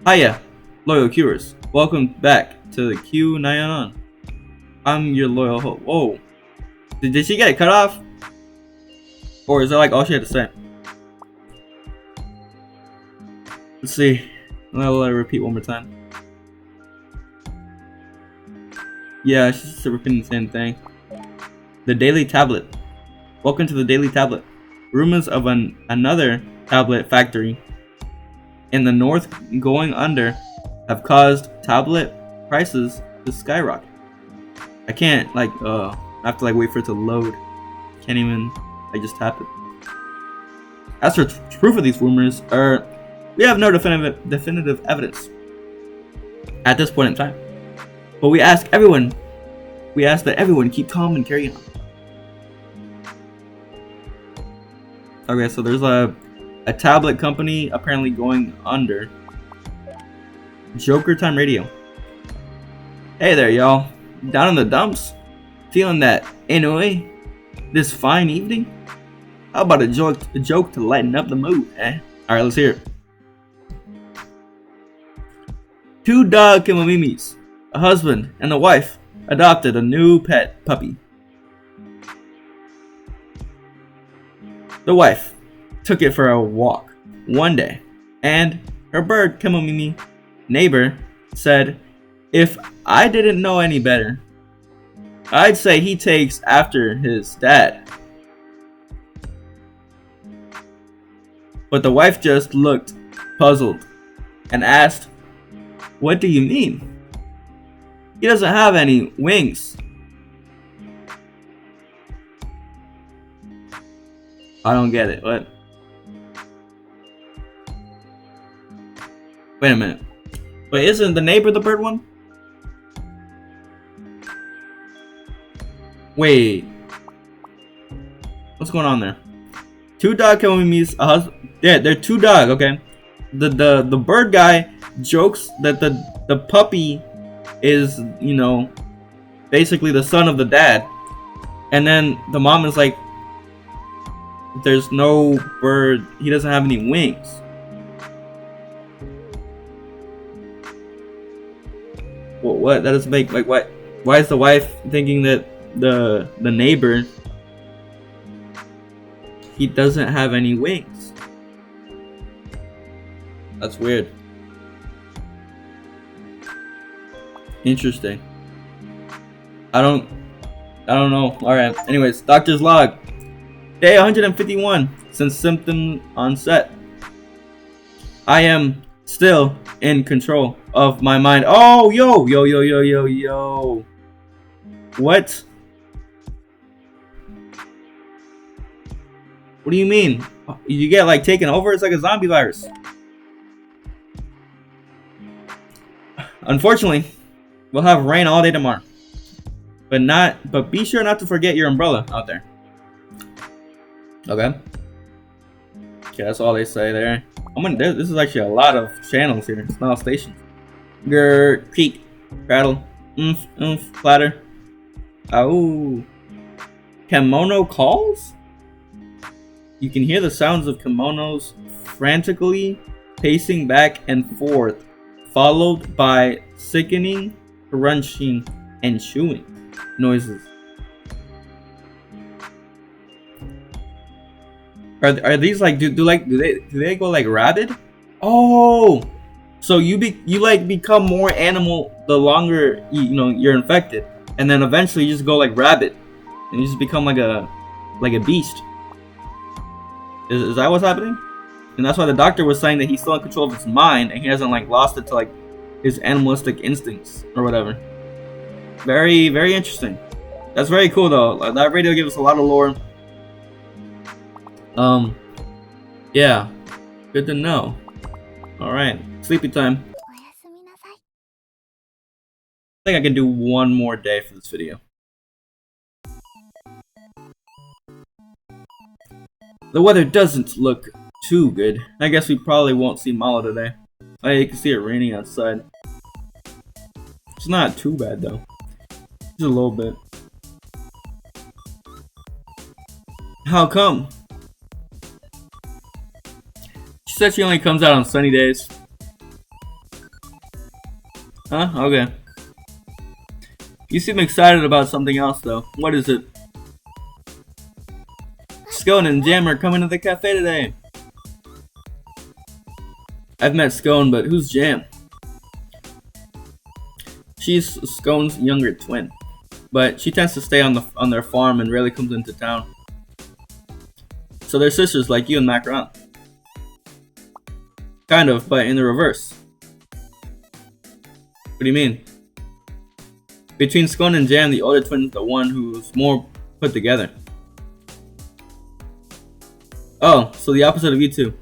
Hiya, loyal Qers. Welcome back to the Q Nyanon. I'm your loyal host. Whoa. Did she get it cut off? Or is that like all she had to say? Let's see. I'll let her repeat one more time. Yeah, she's just repeating the same thing. The Daily Tablet. Welcome to the Daily Tablet. Rumors of another tablet factory in the north going under have caused tablet prices to skyrocket. I can't I have to wait for it to load. Can't even just tap it. As for proof of these rumors, we have no definitive evidence at this point in time. But we ask that everyone keep calm and carry on. Okay, so there's a tablet company apparently going under. Joker Time Radio. Hey there, y'all. Down in the dumps? Feeling that ennui this fine evening? How about a joke to lighten up the mood, eh? Alright, let's hear it. 2 dog Kemomimis, a husband and a wife, adopted a new pet puppy. The wife took it for a walk one day, and her bird Kemomimi neighbor said, "If I didn't know any better, I'd say he takes after his dad." But the wife just looked puzzled and asked, "What do you mean? He doesn't have any wings." I don't get it. What? Wait a minute. Wait, isn't the neighbor the bird one? Wait. What's going on there? 2 dog Kemomimis, a husband. Yeah, they're 2 dog, okay. The bird guy jokes that the puppy is, basically the son of the dad. And then the mom is like, there's no bird, he doesn't have any wings. What? That doesn't make, what? Why is the wife thinking that the neighbor, he doesn't have any wings? That's weird. Interesting. I don't know. Alright, anyways, doctor's log. Day 151 since symptom onset. I am still in control of my mind. Oh, yo. What? What do you mean? You get taken over? It's like a zombie virus. Unfortunately, we'll have rain all day tomorrow. But be sure not to forget your umbrella out there. Okay. Okay, that's all they say there. This is actually a lot of channels here. It's not stations. Grr, creak, rattle, oomph, clatter. Oh. Kemono calls? You can hear the sounds of kimonos frantically pacing back and forth, followed by sickening, crunching, and chewing noises. Are these do they go rabid? Oh, so you become more animal the longer you're infected, and then eventually you just go rabid, and you just become like a beast. Is that what's happening? And that's why the doctor was saying that he's still in control of his mind and he hasn't lost it to his animalistic instincts or whatever. Very, very interesting. That's very cool though. That radio gives us a lot of lore. Yeah, good to know. Alright, sleepy time. I think I can do one more day for this video. The weather doesn't look too good. I guess we probably won't see Malo today. Oh, you can see it raining outside. It's not too bad though. Just a little bit. How come? She said she only comes out on sunny days. Huh? Okay. You seem excited about something else though. What is it? Scone and Jam are coming to the cafe today. I've met Scone, but who's Jam? She's Scone's younger twin, but she tends to stay on their farm and rarely comes into town. So they're sisters like you and Macron. Kind of, but in the reverse. What do you mean? Between Scone and Jam, the older twin is the one who's more put together. Oh, so the opposite of you two.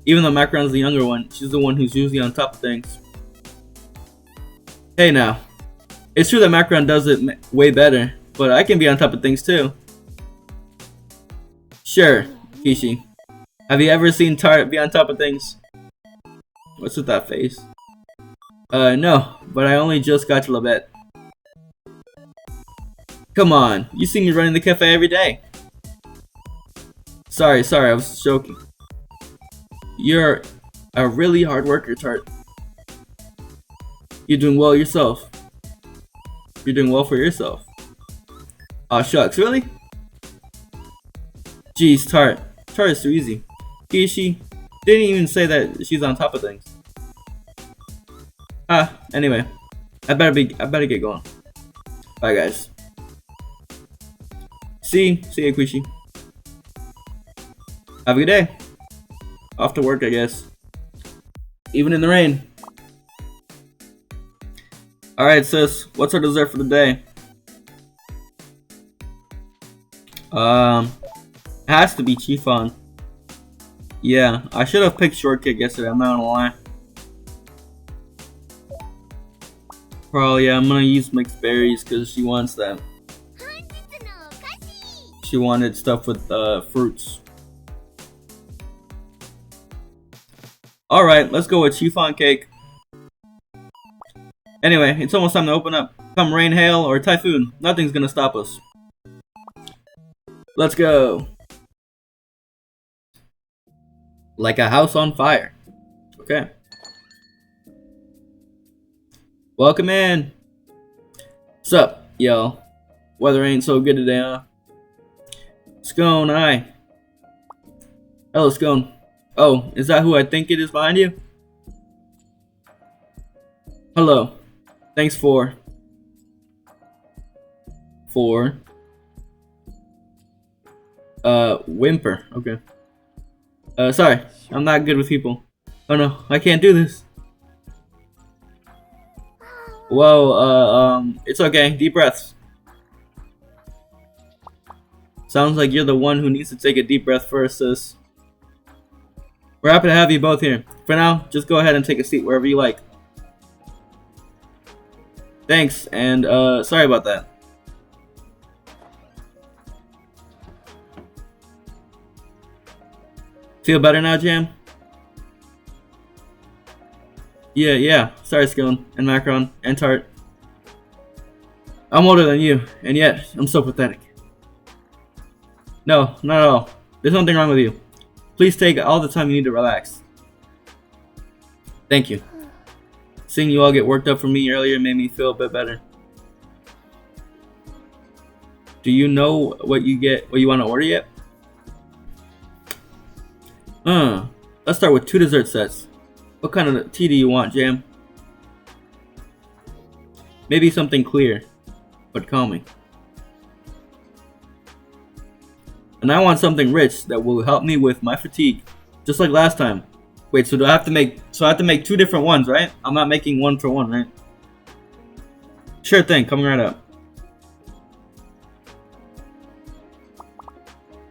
Even though Macron's the younger one, she's the one who's usually on top of things. Hey now. It's true that Macron does it way better, but I can be on top of things too. Sure, Kishi. Have you ever seen Tart be on top of things? What's with that face? No, but I only just got to Labette. Come on, you see me running the cafe every day. Sorry, I was joking. You're a really hard worker, Tart. You're doing well yourself. You're doing well for yourself. Aw shucks, really? Jeez, Tart. Tart is too easy. Kishi didn't even say that she's on top of things. Anyway. I better get going. Bye guys. See you, Kishi. Have a good day. Off to work, I guess. Even in the rain. Alright, sis. What's our dessert for the day? It has to be chiffon. Yeah, I should have picked shortcake yesterday, I'm not gonna lie. Probably, yeah, I'm gonna use mixed berries because she wants that. She wanted stuff with fruits. Alright, let's go with chiffon cake. Anyway, it's almost time to open up. Come rain, hail, or typhoon, nothing's gonna stop us. Let's go. Like a house on fire. Okay. Welcome in. Sup, y'all. Weather ain't so good today, huh? Scone, hi. Hello, Scone. Oh, is that who I think it is behind you? Hello. Thanks for... Whimper. Okay. Sorry. I'm not good with people. Oh no, I can't do this. Whoa, it's okay. Deep breaths. Sounds like you're the one who needs to take a deep breath first, sis. We're happy to have you both here. For now, just go ahead and take a seat wherever you like. Thanks, and sorry about that. Feel better now, Jam? Yeah. Sorry, Scone, and Macron, and Tart. I'm older than you, and yet, I'm so pathetic. No, not at all. There's nothing wrong with you. Please take all the time you need to relax. Thank you. Seeing you all get worked up for me earlier made me feel a bit better. Do you know what you want to order yet? Let's start with 2 dessert sets. What kind of tea do you want, Jam? Maybe something clear, but calming. And I want something rich that will help me with my fatigue, just like last time. Wait, so I have to make 2 different ones, right? I'm not making 1 for 1, right? Sure thing, coming right up.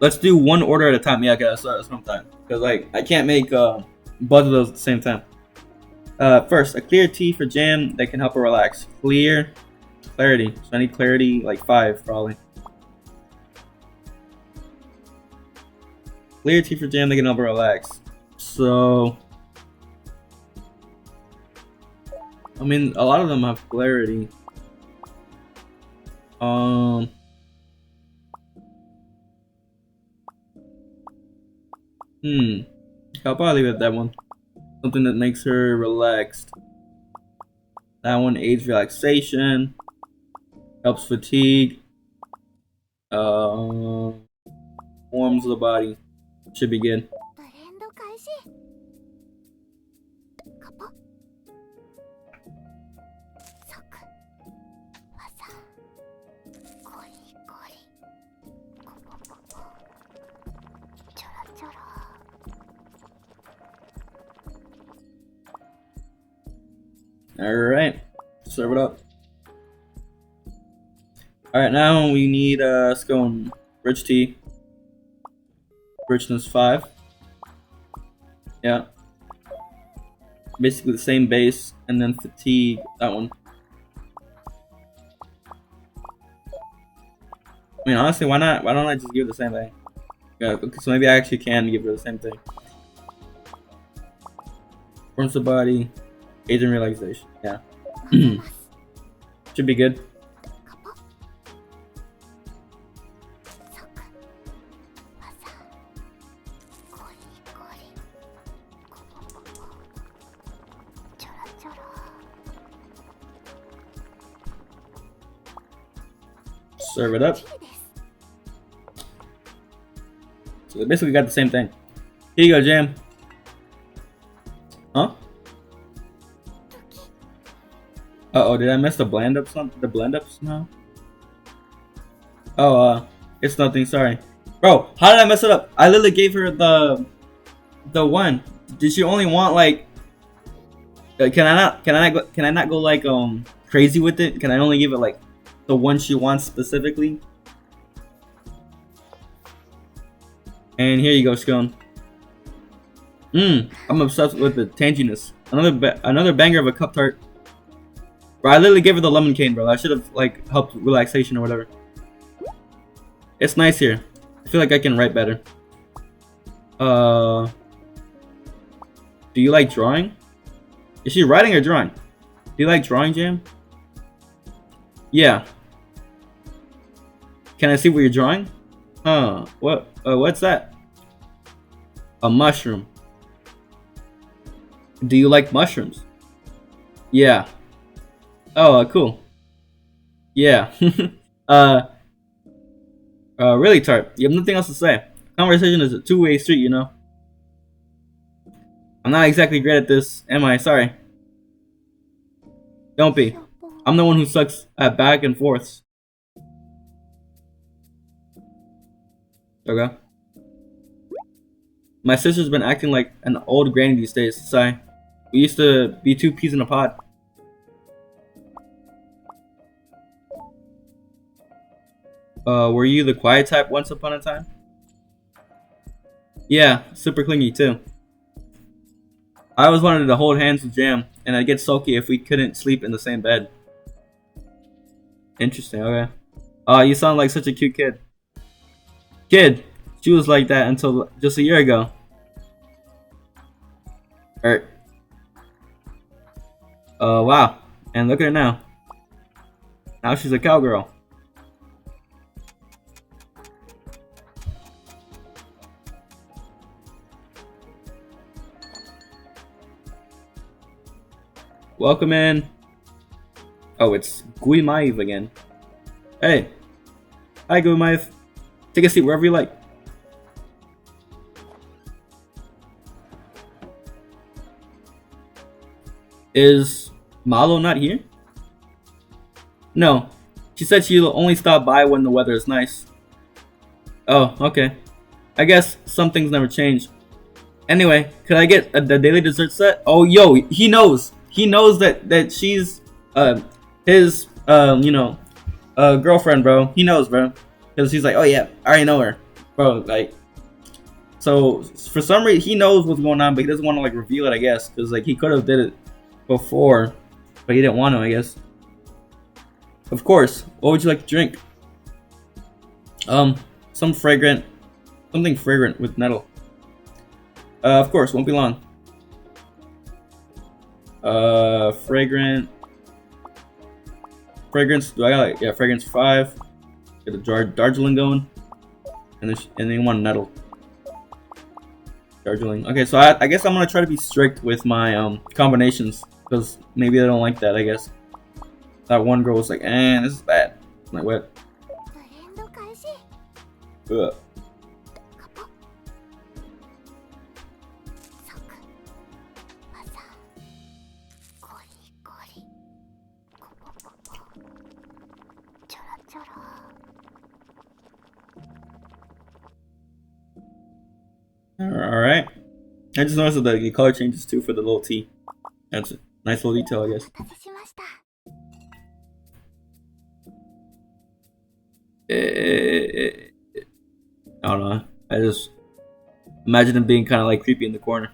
Let's do 1 order at a time. Yeah, okay, that's what I'm talking. Because like I can't make both of those at the same time. First, a clear tea for Jam that can help her relax. Clarity. So I need clarity like 5 probably. Clear tea for Jam that can help her relax. So I mean, a lot of them have clarity. I'll probably leave it at that one. Something that makes her relaxed. That one aids relaxation, helps fatigue, warms the body. Should be good. Alright, Serve it up. Alright, now we need scone. Rich tea. Richness 5. Yeah. Basically the same base, and then fatigue, that one. I mean, honestly, why not? Why don't I just give it the same thing? Yeah, okay, so maybe I actually can give it the same thing. Warms the body, aids in relaxation. Yeah. Should be good. Serve it up. So they basically got the same thing. Here you go, Jam. Huh? Uh-oh, did I miss the blend up now? Oh, it's nothing, sorry. Bro, how did I mess it up? I literally gave her the one. Did she only want like can I not go like crazy with it? Can I only give it like the one she wants specifically? And here you go, Scone. I'm obsessed with the tanginess. Another banger of a cup tart. Bro, I literally gave her the lemon cane, bro. I should have like helped relaxation or whatever. It's nice here. I feel like I can write better. Do you like drawing? Is she writing or drawing? Do you like drawing, Jam? Yeah. Can I see what you're drawing? What's that? A mushroom. Do you like mushrooms? Yeah. Oh, cool. Yeah. Really, Tart. You have nothing else to say. Conversation is a two-way street, you know. I'm not exactly great at this, am I? Sorry. Don't be. I'm the one who sucks at back and forths. Okay. My sister's been acting like an old granny these days. Sigh. We used to be two peas in a pod. Were you the quiet type once upon a time? Yeah, super clingy too. I always wanted to hold hands with Jam, and I'd get sulky if we couldn't sleep in the same bed. Interesting, okay. You sound like such a cute kid. Kid! She was like that until just a year ago. Wow. And look at her now. Now she's a cowgirl. Welcome in. Oh, it's Guimaiv again. Hey. Hi, Guimaiv. Take a seat wherever you like. Is Malo not here? No. She said she'll only stop by when the weather is nice. Oh, okay. I guess some things never change. Anyway, could I get the daily dessert set? Oh, yo, he knows. He knows that she's his girlfriend, bro. He knows, bro. Because he's like, oh yeah, I already know her, bro. Like, so for some reason he knows what's going on, but he doesn't want to like reveal it, I guess, because like he could have did it before, but he didn't want to, I guess. Of course. What would you like to drink? Something fragrant with nettle. Of course, won't be long. Fragrance. Do I got like fragrance 5? Get the Darjeeling going, and then you want nettle. Darjeeling. Okay, so I guess I'm gonna try to be strict with my combinations, because maybe they don't like that. I guess that one girl was like, this is bad." I'm like, what? Ugh. Alright. I just noticed that the color changes too for the little T. That's a nice little detail, I guess. I don't know. I just imagine him being kind of like creepy in the corner.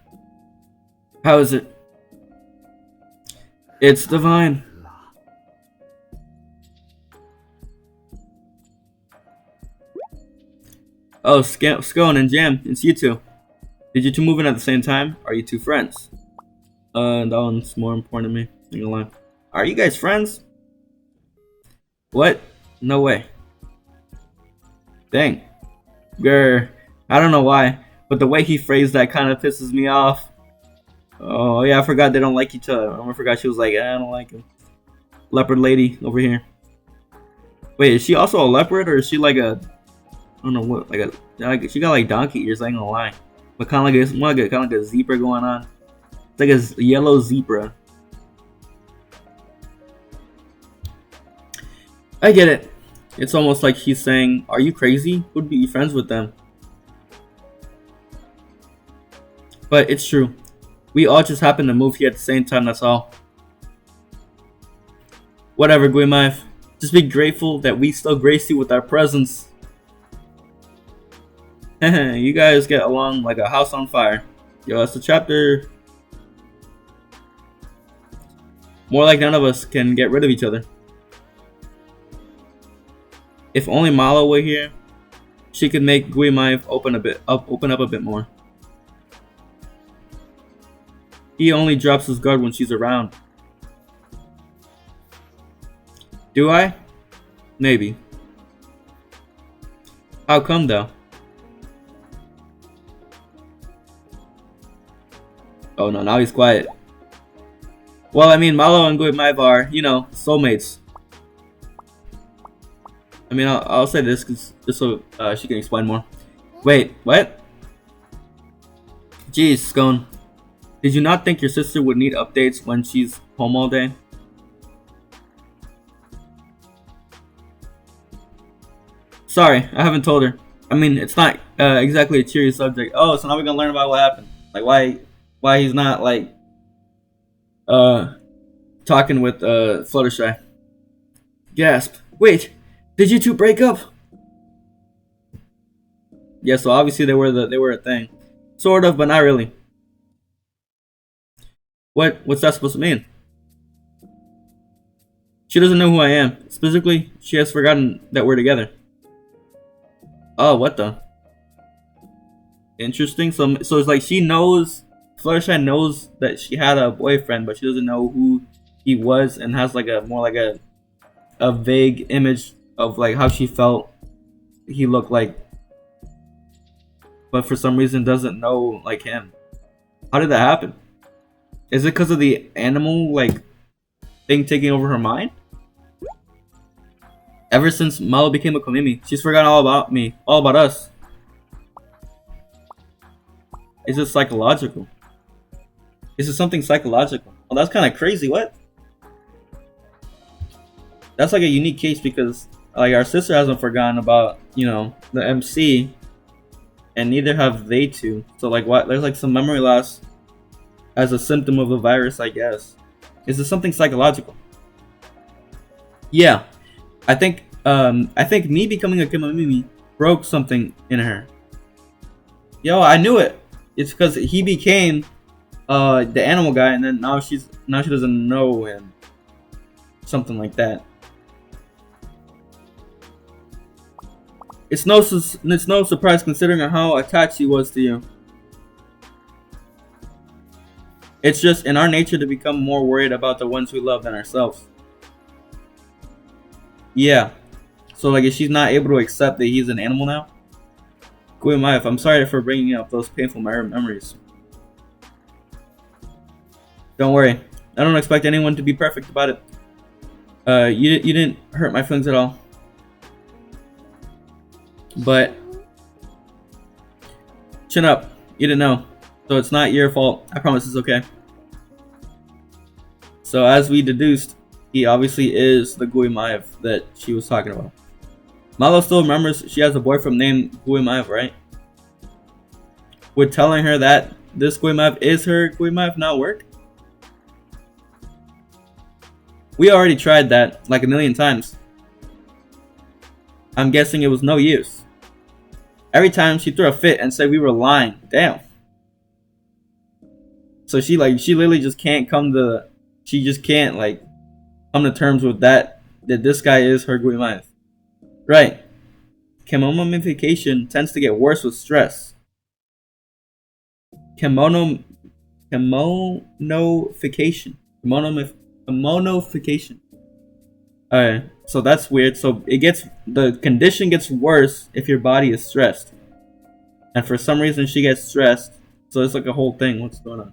How is it? It's divine. Oh, Scone and Jam, it's you two. Did you two move in at the same time? Are you two friends? That one's more important to me. Not gonna lie. Are you guys friends? What? No way. Dang. Grr. I don't know why, but the way he phrased that kind of pisses me off. Oh yeah, I forgot they don't like each other. I forgot she was like, I don't like him. Leopard lady over here. Wait, is she also a leopard or is she like a? I don't know what. Like she got like donkey ears. I ain't gonna lie, but kind of like a zebra going on. It's like a yellow zebra. I get it. It's almost like she's saying, "Are you crazy? Who'd be friends with them?" But it's true. We all just happened to move here at the same time, that's all. Whatever, Guimai. Just be grateful that we still grace you with our presence. You guys get along like a house on fire. Yo, that's the chapter. More like none of us can get rid of each other. If only Malo were here, she could make Guimai open up a bit more. He only drops his guard when she's around. Do I? Maybe. How come though? Oh no, now he's quiet. Well, I mean, Malo and Guimai are, you know, soulmates. I mean, I'll say this just so she can explain more. Wait, what? Jeez, Scone. Did you not think your sister would need updates when she's home all day? Sorry, I haven't told her. I mean, it's not exactly a cheery subject. Oh, so now we're gonna learn about what happened. Like why he's not like talking with Fluttershy. Gasp. Wait, did you two break up? Yeah, so obviously they were a thing. Sort of, but not really. What's that supposed to mean? She doesn't know who I am. Specifically, she has forgotten that we're together. Oh, what the? Interesting. So it's like she knows, Fluttershy knows that she had a boyfriend, but she doesn't know who he was, and has like a vague image of like how she felt he looked like, but for some reason doesn't know like him. How did that happen? Is it because of the animal like thing taking over her mind? Ever since Malo became a Komimi, she's forgotten all about me, all about us. Is it psychological? Is it something psychological? Oh, that's kind of crazy. What? That's like a unique case because like our sister hasn't forgotten about, you know, the MC, and neither have they two. So like what? There's like some memory loss as a symptom of the virus, I guess. Is this something psychological? Yeah, I think me becoming a Kimamimi broke something in her. Yo, I knew it. It's because he became the animal guy, and then now she doesn't know him. Something like that. It's no surprise considering how attached he was to you. It's just in our nature to become more worried about the ones we love than ourselves. Yeah. So like if she's not able to accept that he's an animal now? Guimai, I'm sorry for bringing up those painful memories. Don't worry. I don't expect anyone to be perfect about it. You didn't hurt my feelings at all. But chin up. You didn't know. So it's not your fault. I promise it's okay. So as we deduced, he obviously is the Guimai that she was talking about. Malo still remembers she has a boyfriend named Guimai, right? Would telling her that this Guimai is her Guimai not work? We already tried that like a million times. I'm guessing it was no use. Every time she threw a fit and said we were lying. Damn. So she literally just can't she just can't like come to terms with that this guy is her Gui life. Right. Kemonomification tends to get worse with stress. Kemonofication. Kemonofication. Alright, so that's weird. So the condition gets worse if your body is stressed. And for some reason she gets stressed. So it's like a whole thing. What's going on?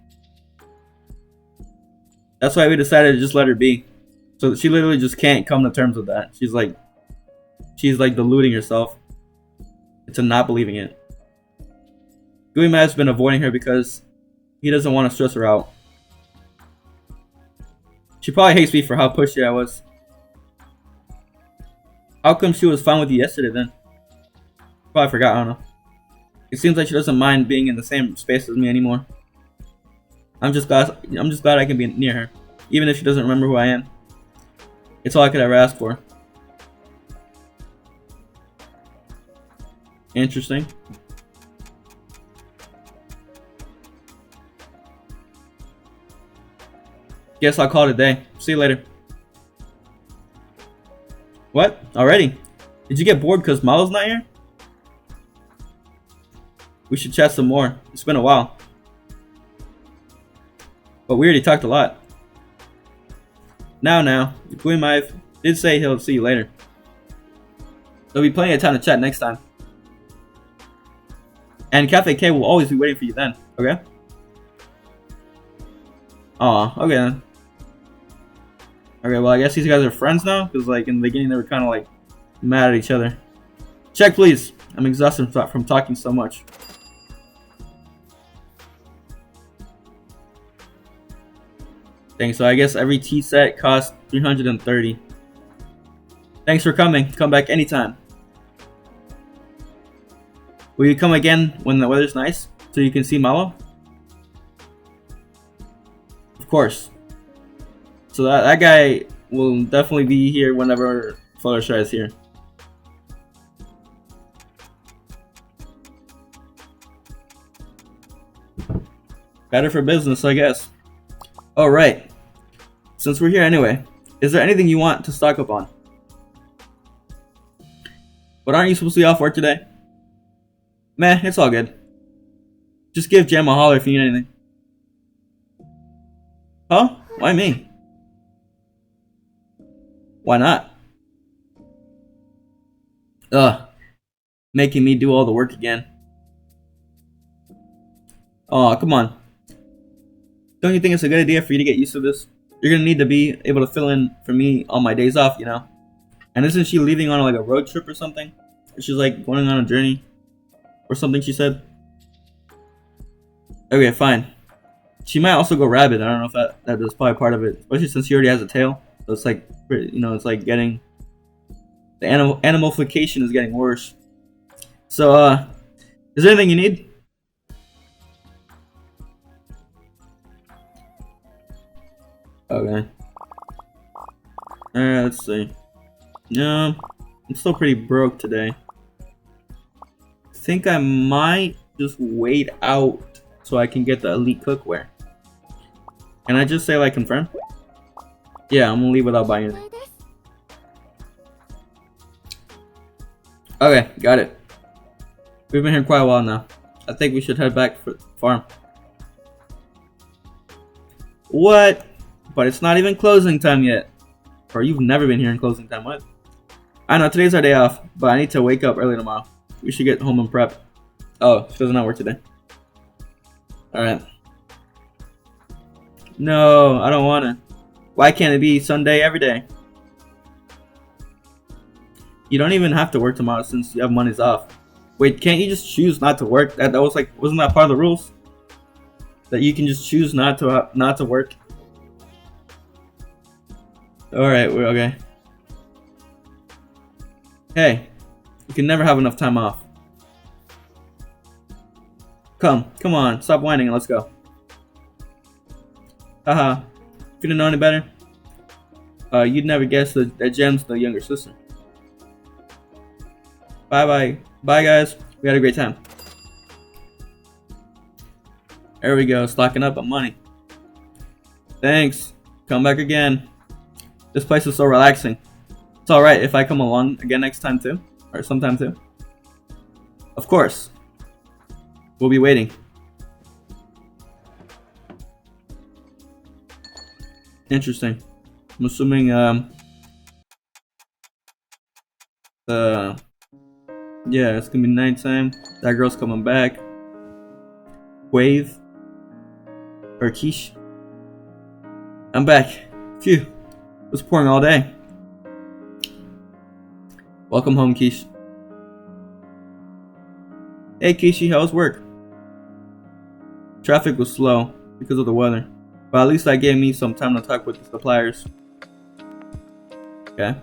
That's why we decided to just let her be. So she literally just can't come to terms with that. She's like deluding herself into not believing it. Guima has been avoiding her because he doesn't want to stress her out. She probably hates me for how pushy I was. How come she was fine with you yesterday then? Probably forgot, I don't know. It seems like she doesn't mind being in the same space as me anymore. I'm just glad I can be near her. Even if she doesn't remember who I am. It's all I could ever ask for. Interesting. Guess I'll call it a day. See you later. What? Already? Did you get bored because Malo's not here? We should chat some more. It's been a while. But we already talked a lot. Now. Guimai did say he'll see you later. There'll be plenty of time to chat next time. And Cafe K will always be waiting for you then, okay? Aw, okay then. Okay, well I guess these guys are friends now, because like in the beginning they were kind of like mad at each other. Check please. I'm exhausted from talking so much. Thanks, so I guess every tea set costs 330. Thanks for coming. Come back anytime. Will you come again when the weather's nice, so you can see Malo? Of course. So that guy will definitely be here whenever Fluttershy is here. Better for business, I guess. Alright. Since we're here anyway, is there anything you want to stock up on? But aren't you supposed to be off work today? Meh, it's all good. Just give Jam a holler if you need anything. Huh? Why me? Why not? Ugh. Making me do all the work again. Aw, come on. Don't you think it's a good idea for you to get used to this? You're gonna need to be able to fill in for me on my days off, you know? And isn't she leaving on like a road trip or something? She's like going on a journey or something, she said. Okay, fine. She might also go rabid. I don't know if that is probably part of it, especially since she already has a tail. So it's like, you know, it's like getting the animalification is getting worse. So, is there anything you need? Okay. Alright, let's see. No, I'm still pretty broke today. I think I might just wait out so I can get the elite cookware. Can I just say like confirm? Yeah, I'm gonna leave without buying anything. Okay, got it. We've been here quite a while now. I think we should head back for the farm. What? But it's not even closing time yet. Or you've never been here in closing time, what? I know, today's our day off, but I need to wake up early tomorrow. We should get home and prep. Oh, she does not work today. Alright. No, I don't wanna. Why can't it be Sunday every day? You don't even have to work tomorrow since you have Mondays off. Wait, can't you just choose not to work? That was like, wasn't that part of the rules? That you can just choose not to work? Alright, we're okay. Hey, you can never have enough time off. Come on, stop whining and let's go. Haha, if you didn't know any better, you'd never guess that Gem's the younger sister. Bye bye. Bye guys. We had a great time. There we go, stocking up on money. Thanks. Come back again. This place is so relaxing. It's alright if I come along again next time too. Or sometime too. Of course. We'll be waiting. Interesting. I'm assuming yeah, it's gonna be nighttime. That girl's coming back. Wave. Or Quiche. I'm back. Phew. It was pouring all day. Welcome home, Quiche. Hey Quiche, how was work? Traffic was slow because of the weather, but at least that gave me some time to talk with the suppliers. Okay.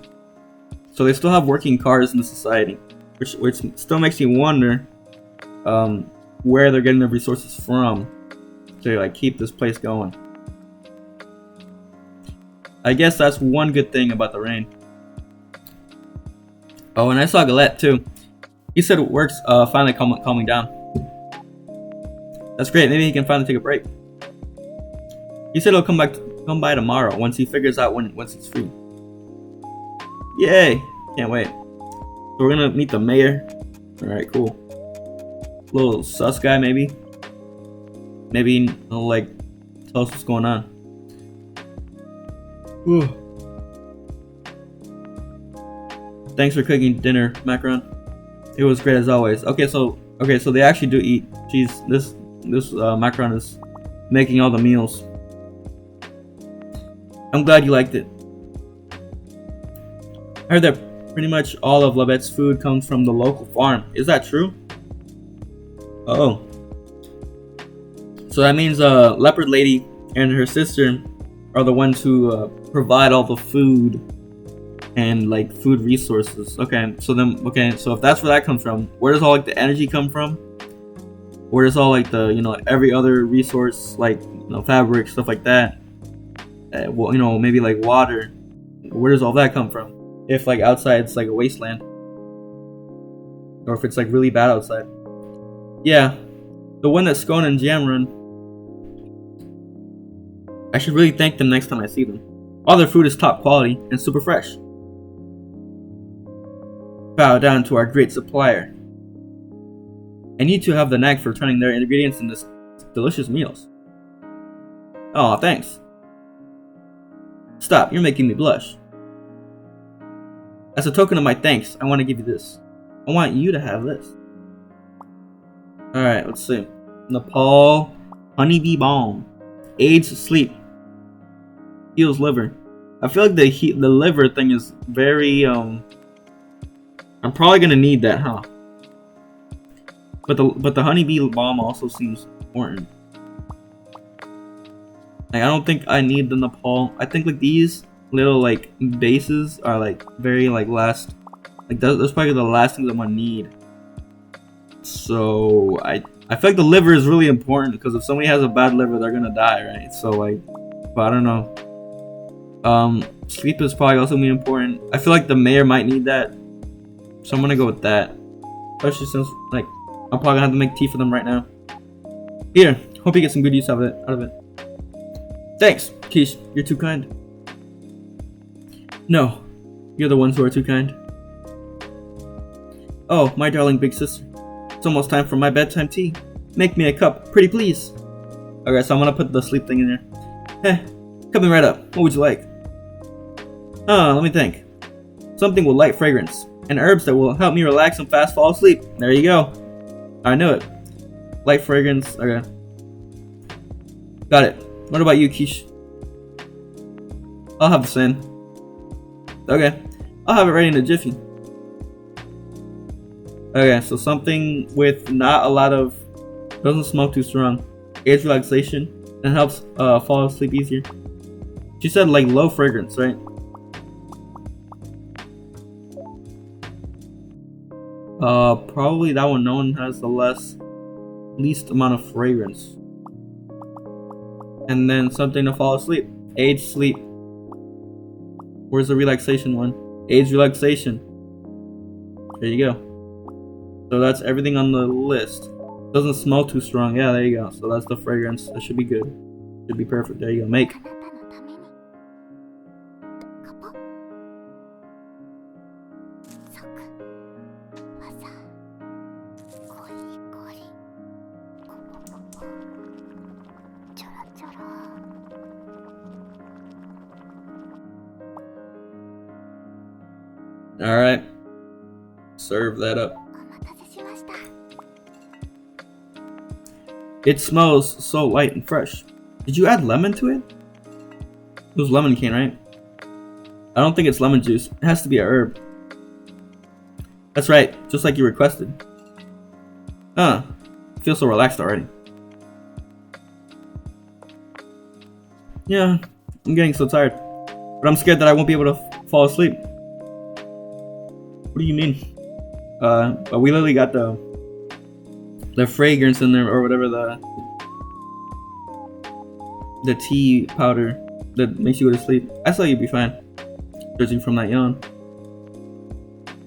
So they still have working cars in the society, which still makes me wonder where they're getting their resources from to like keep this place going. I guess that's one good thing about the rain. Oh, and I saw Galette too. He said work's finally calming down. That's great. Maybe he can finally take a break. He said he'll come by tomorrow once he figures out once he's free. Yay! Can't wait. So we're gonna meet the mayor. All right, cool. Little sus guy, maybe. Maybe he'll like tell us what's going on. Whew. Thanks for cooking dinner, Macron. It was great as always. Okay, so they actually do eat. Jeez, this Macron is making all the meals. I'm glad you liked it. I heard that pretty much all of Labette's food comes from the local farm. Is that true? Oh. So that means Leopard Lady and her sister are the ones who provide all the food and like food resources. Okay, so if that's where that comes from, where does all like the energy come from? Where does all like the every other resource like fabric, stuff like that? Well, maybe like water. Where does all that come from? If like outside it's like a wasteland, or if it's like really bad outside. Yeah, the one that Scone and Jam run. I should really thank them next time I see them. All their food is top quality and super fresh. Bow down to our great supplier. And you two have the knack for turning their ingredients into delicious meals. Aw, thanks. Stop, you're making me blush. As a token of my thanks, I want to give you this. I want you to have this. Alright, let's see. Nepal Honeybee Balm. Aids sleep. Heals liver. I feel like the liver thing is very I'm probably gonna need that, huh? But the honeybee balm also seems important. Like I don't think I need the Nepal. I think like these little like bases are like very like last. Like that's probably the last things I'm gonna need. So I feel like the liver is really important because if somebody has a bad liver, they're gonna die, right? So like, but I don't know. Sleep is probably also gonna be important. I feel like the mayor might need that, so I'm gonna go with that. Especially since like I'm probably gonna have to make tea for them right now. Here, hope you get some good use out of it. Thanks, Quiche. You're too kind. No, you're the ones who are too kind. Oh, my darling big sister. It's almost time for my bedtime tea. Make me a cup, pretty please. Okay, so I'm gonna put the sleep thing in there. Coming right up. What would you like? Let me think. Something with light fragrance and herbs that will help me relax and fast fall asleep. There you go. I knew it. Light fragrance. Okay. Got it. What about you, Quiche? I'll have the same. Okay. I'll have it ready in a jiffy. Okay, so something with not a lot of... doesn't smell too strong. Aids relaxation and helps fall asleep easier. She said like low fragrance, right? Probably that one. No one has the least amount of fragrance. And then something to fall asleep. Aids sleep. Where's the relaxation one? Aids relaxation. There you go. So that's everything on the list. Doesn't smell too strong. Yeah, there you go. So that's the fragrance. That should be good. Should be perfect. There you go. Make. Alright. Serve that up. It smells so light and fresh. Did you add lemon to it? It was lemon cane, right? I don't think it's lemon juice. It has to be a herb. That's right, just like you requested. I feel so relaxed already. Yeah, I'm getting so tired. But I'm scared that I won't be able to fall asleep. What do you mean? But we literally got the fragrance in there, or whatever, the tea powder that makes you go to sleep. I thought you'd be fine, judging from that yawn.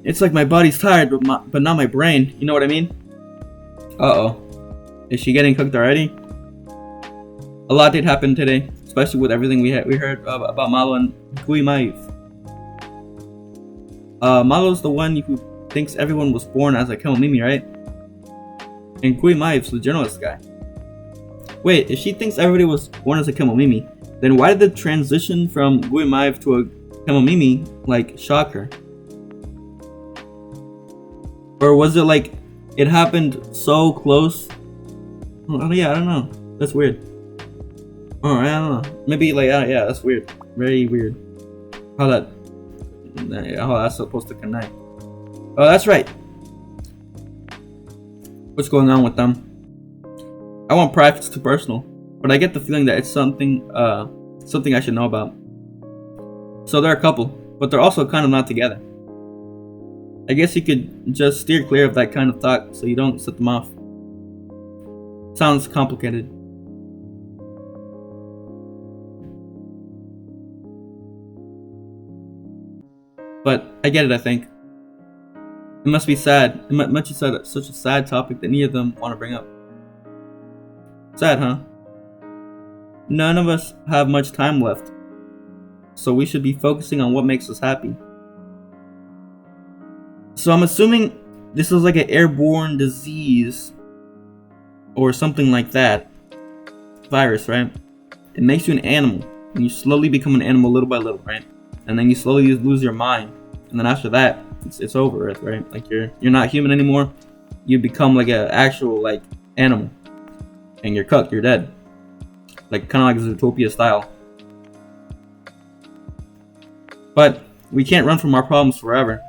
It's like my body's tired, but not my brain. You know what I mean? Uh-oh. Is she getting cooked already? A lot did happen today, especially with everything we heard about Malo and Gui Maiv. Malo's the one who thinks everyone was born as a Kemomimi, right? And Gui Maiv's the journalist guy. Wait, if she thinks everybody was born as a Kemomimi, then why did the transition from Gui Maiv to a Kemomimi, like, shock her? Or was it like, it happened so close? Oh yeah, I don't know. That's weird. Oh, I don't know. Maybe, like, yeah, that's weird. Very weird. How that's supposed to connect. Oh, that's right. What's going on with them? I want private, it's too personal, but I get the feeling that it's something I should know about. So they're a couple, but they're also kind of not together. I guess you could just steer clear of that kind of talk so you don't set them off. Sounds complicated. But I get it, I think. It must be sad. It must be such a sad topic that neither of them want to bring up. Sad, huh? None of us have much time left, so we should be focusing on what makes us happy. So I'm assuming this is like an airborne disease or something like that. Virus, right? It makes you an animal, and you slowly become an animal little by little, right? And then you slowly lose your mind, and then after that, it's over, right? Like you're not human anymore. You become like an actual like animal, and you're cooked. You're dead. Like kind of like Zootopia style. But we can't run from our problems forever.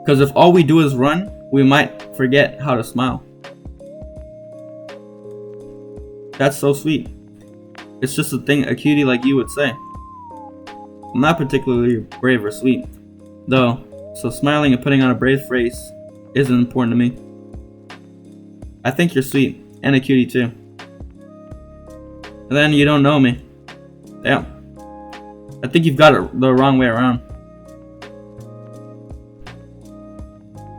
Because if all we do is run, we might forget how to smile. That's so sweet. It's just a thing a cutie like you would say. I'm not particularly brave or sweet, though, so smiling and putting on a brave face isn't important to me. I think you're sweet, and a cutie too. And then you don't know me. Damn. I think you've got it the wrong way around.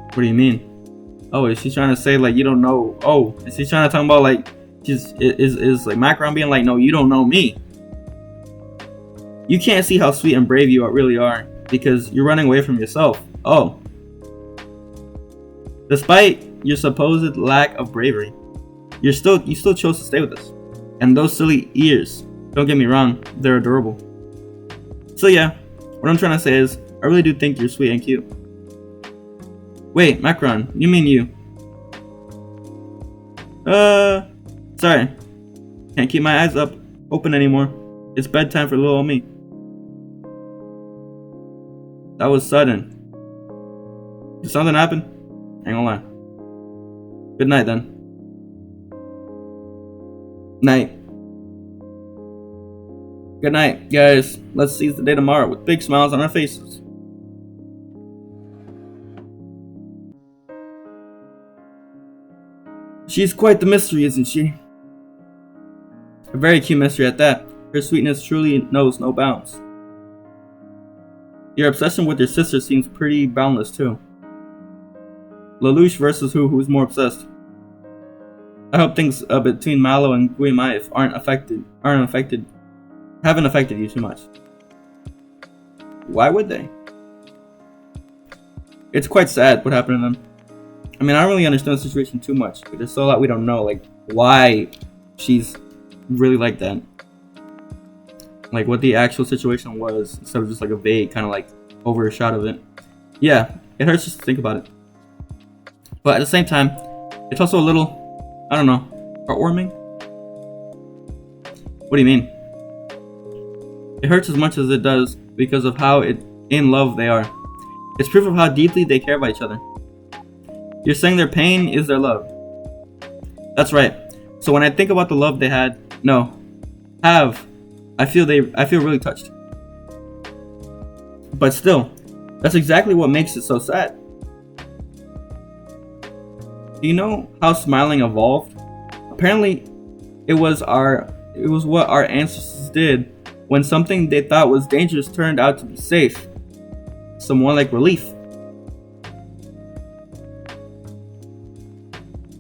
What do you mean? Oh, is she trying to say like you don't know? Oh, is she trying to talk about like is like Macron being like, no, you don't know me. You can't see how sweet and brave you really are because you're running away from yourself. Oh. Despite your supposed lack of bravery, you still chose to stay with us. And those silly ears, don't get me wrong, they're adorable. So yeah, what I'm trying to say is, I really do think you're sweet and cute. Wait, Macron, you mean you? Sorry. Can't keep my eyes open anymore. It's bedtime for little old me. That was sudden. Did something happen? Ain't gonna lie. Good night then. Night. Good night, guys. Let's seize the day tomorrow with big smiles on our faces. She's quite the mystery, isn't she? A very cute mystery at that. Her sweetness truly knows no bounds. Your obsession with your sister seems pretty boundless too. Lelouch versus who's more obsessed? I hope things between Mallow and Guimaev haven't affected you too much. Why would they? It's quite sad what happened to them. I mean, I don't really understand the situation too much. There's still a lot we don't know, like why she's really like that. Like what the actual situation was, instead of just like a vague kind of like overshot of it. Yeah, it hurts just to think about it. But at the same time, it's also a little, I don't know, heartwarming? What do you mean? It hurts as much as it does because of how in love they are. It's proof of how deeply they care about each other. You're saying their pain is their love. That's right. So when I think about the love they had, I feel really touched. But still, that's exactly what makes it so sad. Do you know how smiling evolved? Apparently, it was what our ancestors did when something they thought was dangerous turned out to be safe. So more like relief.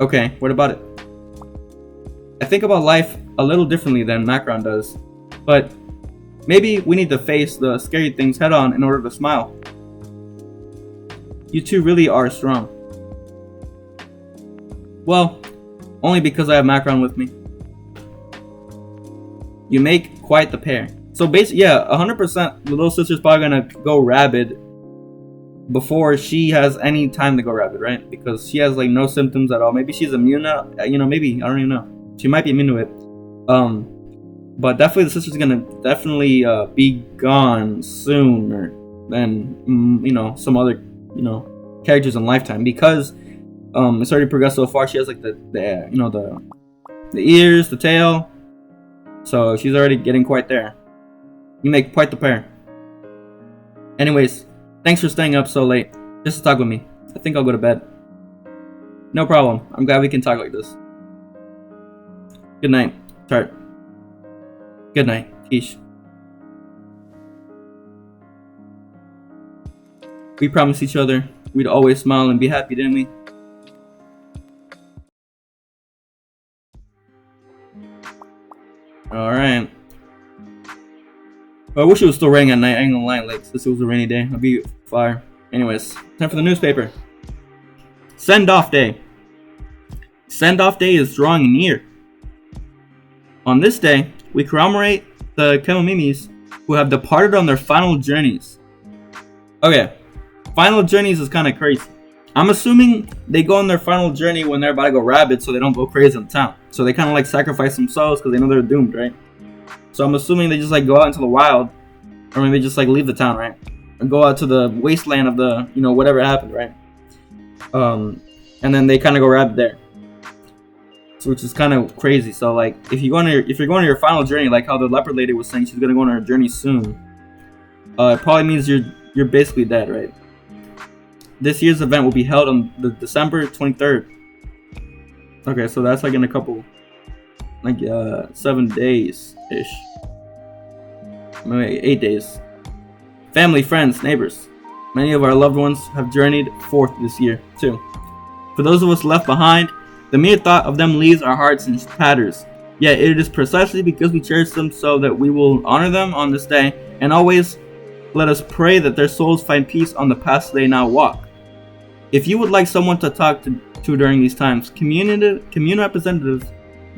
Okay, what about it? I think about life a little differently than Macron does, but maybe we need to face the scary things head on in order to smile. You two really are strong. Well, only because I have Macron with me. You make quite the pair. So basically, yeah, 100% the little sister's probably gonna go rabid before she has any time to go rabid, right? Because she has like no symptoms at all. Maybe she's immune now, maybe, I don't even know. She might be immune to it. But definitely the sister's gonna be gone sooner than, some other, characters in Lifetime, because it's already progressed so far. She has like the ears, the tail, so she's already getting quite there. You make quite the pair. Anyways, thanks for staying up so late just to talk with me. I think I'll go to bed. No problem. I'm glad we can talk like this. Good night, Tart. Good night, Kish. We promised each other we'd always smile and be happy, didn't we? Alright. I wish it was still raining at night. I ain't gonna lie, like, since it was a rainy day, I'd be fire. Anyways, time for the newspaper. Send-off day. Send-off day is drawing near. On this day, we commemorate the Kemomimis who have departed on their final journeys. Okay, final journeys is kind of crazy. I'm assuming they go on their final journey when they're about to go rabid, so they don't go crazy in town. So they kind of like sacrifice themselves because they know they're doomed, right? So I'm assuming they just like go out into the wild, or maybe just like leave the town, right? Or go out to the wasteland of the, whatever happened, right? And then they kind of go rabid there. So, which is kind of crazy. So like, if you're going to your final journey, like how the leopard lady was saying she's gonna go on her journey soon, it probably means you're basically dead, right? This year's event will be held on the December 23rd. Okay, so that's like in a couple, 7 days ish. Maybe 8 days. Family, friends, neighbors. Many of our loved ones have journeyed forth this year too. For those of us left behind, the mere thought of them leaves our hearts in tatters. Yet it is precisely because we cherish them so that we will honor them on this day, and always let us pray that their souls find peace on the paths they now walk. If you would like someone to talk to during these times, Commune Representative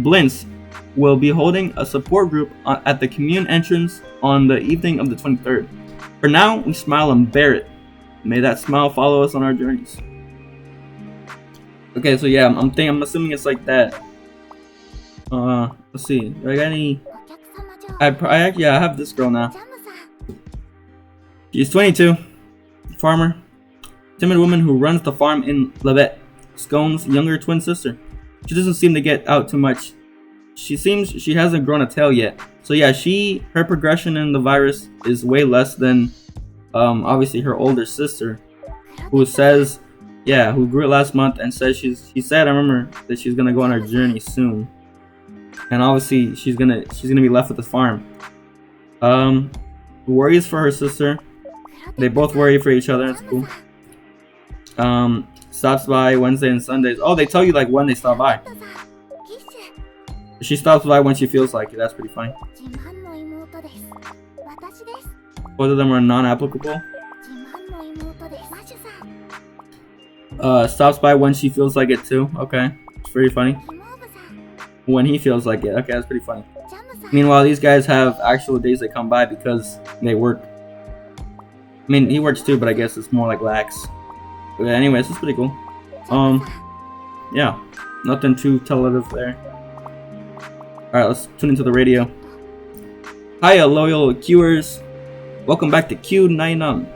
Blintz will be holding a support group at the commune entrance on the evening of the 23rd. For now, we smile and bear it. May that smile follow us on our journeys. Okay, so yeah, I'm assuming it's like that. Let's see. Do I got any? I have this girl now. She's 22, farmer, timid woman who runs the farm in Labette, Scone's younger twin sister. She doesn't seem to get out too much. She seems she hasn't grown a tail yet. So yeah, her progression in the virus is way less than obviously her older sister, who grew it last month and says she said I remember that she's gonna go on her journey soon. And obviously she's gonna be left with the farm. Worries for her sister. They both worry for each other. It's cool. stops by Wednesday and Sundays. Oh, they tell you like when they stop by. She stops by when she feels like it. That's pretty funny. Both of them are non-applicable. Stops by when she feels like it too. Okay, it's pretty funny. When he feels like it. Okay, that's pretty funny. Meanwhile, these guys have actual days they come by because they work. I mean, he works too, but I guess it's more like lax. But anyways, it's pretty cool. Yeah, nothing too tentative there. Alright, let's tune into the radio. Hiya, loyal Qers. Welcome back to Q99.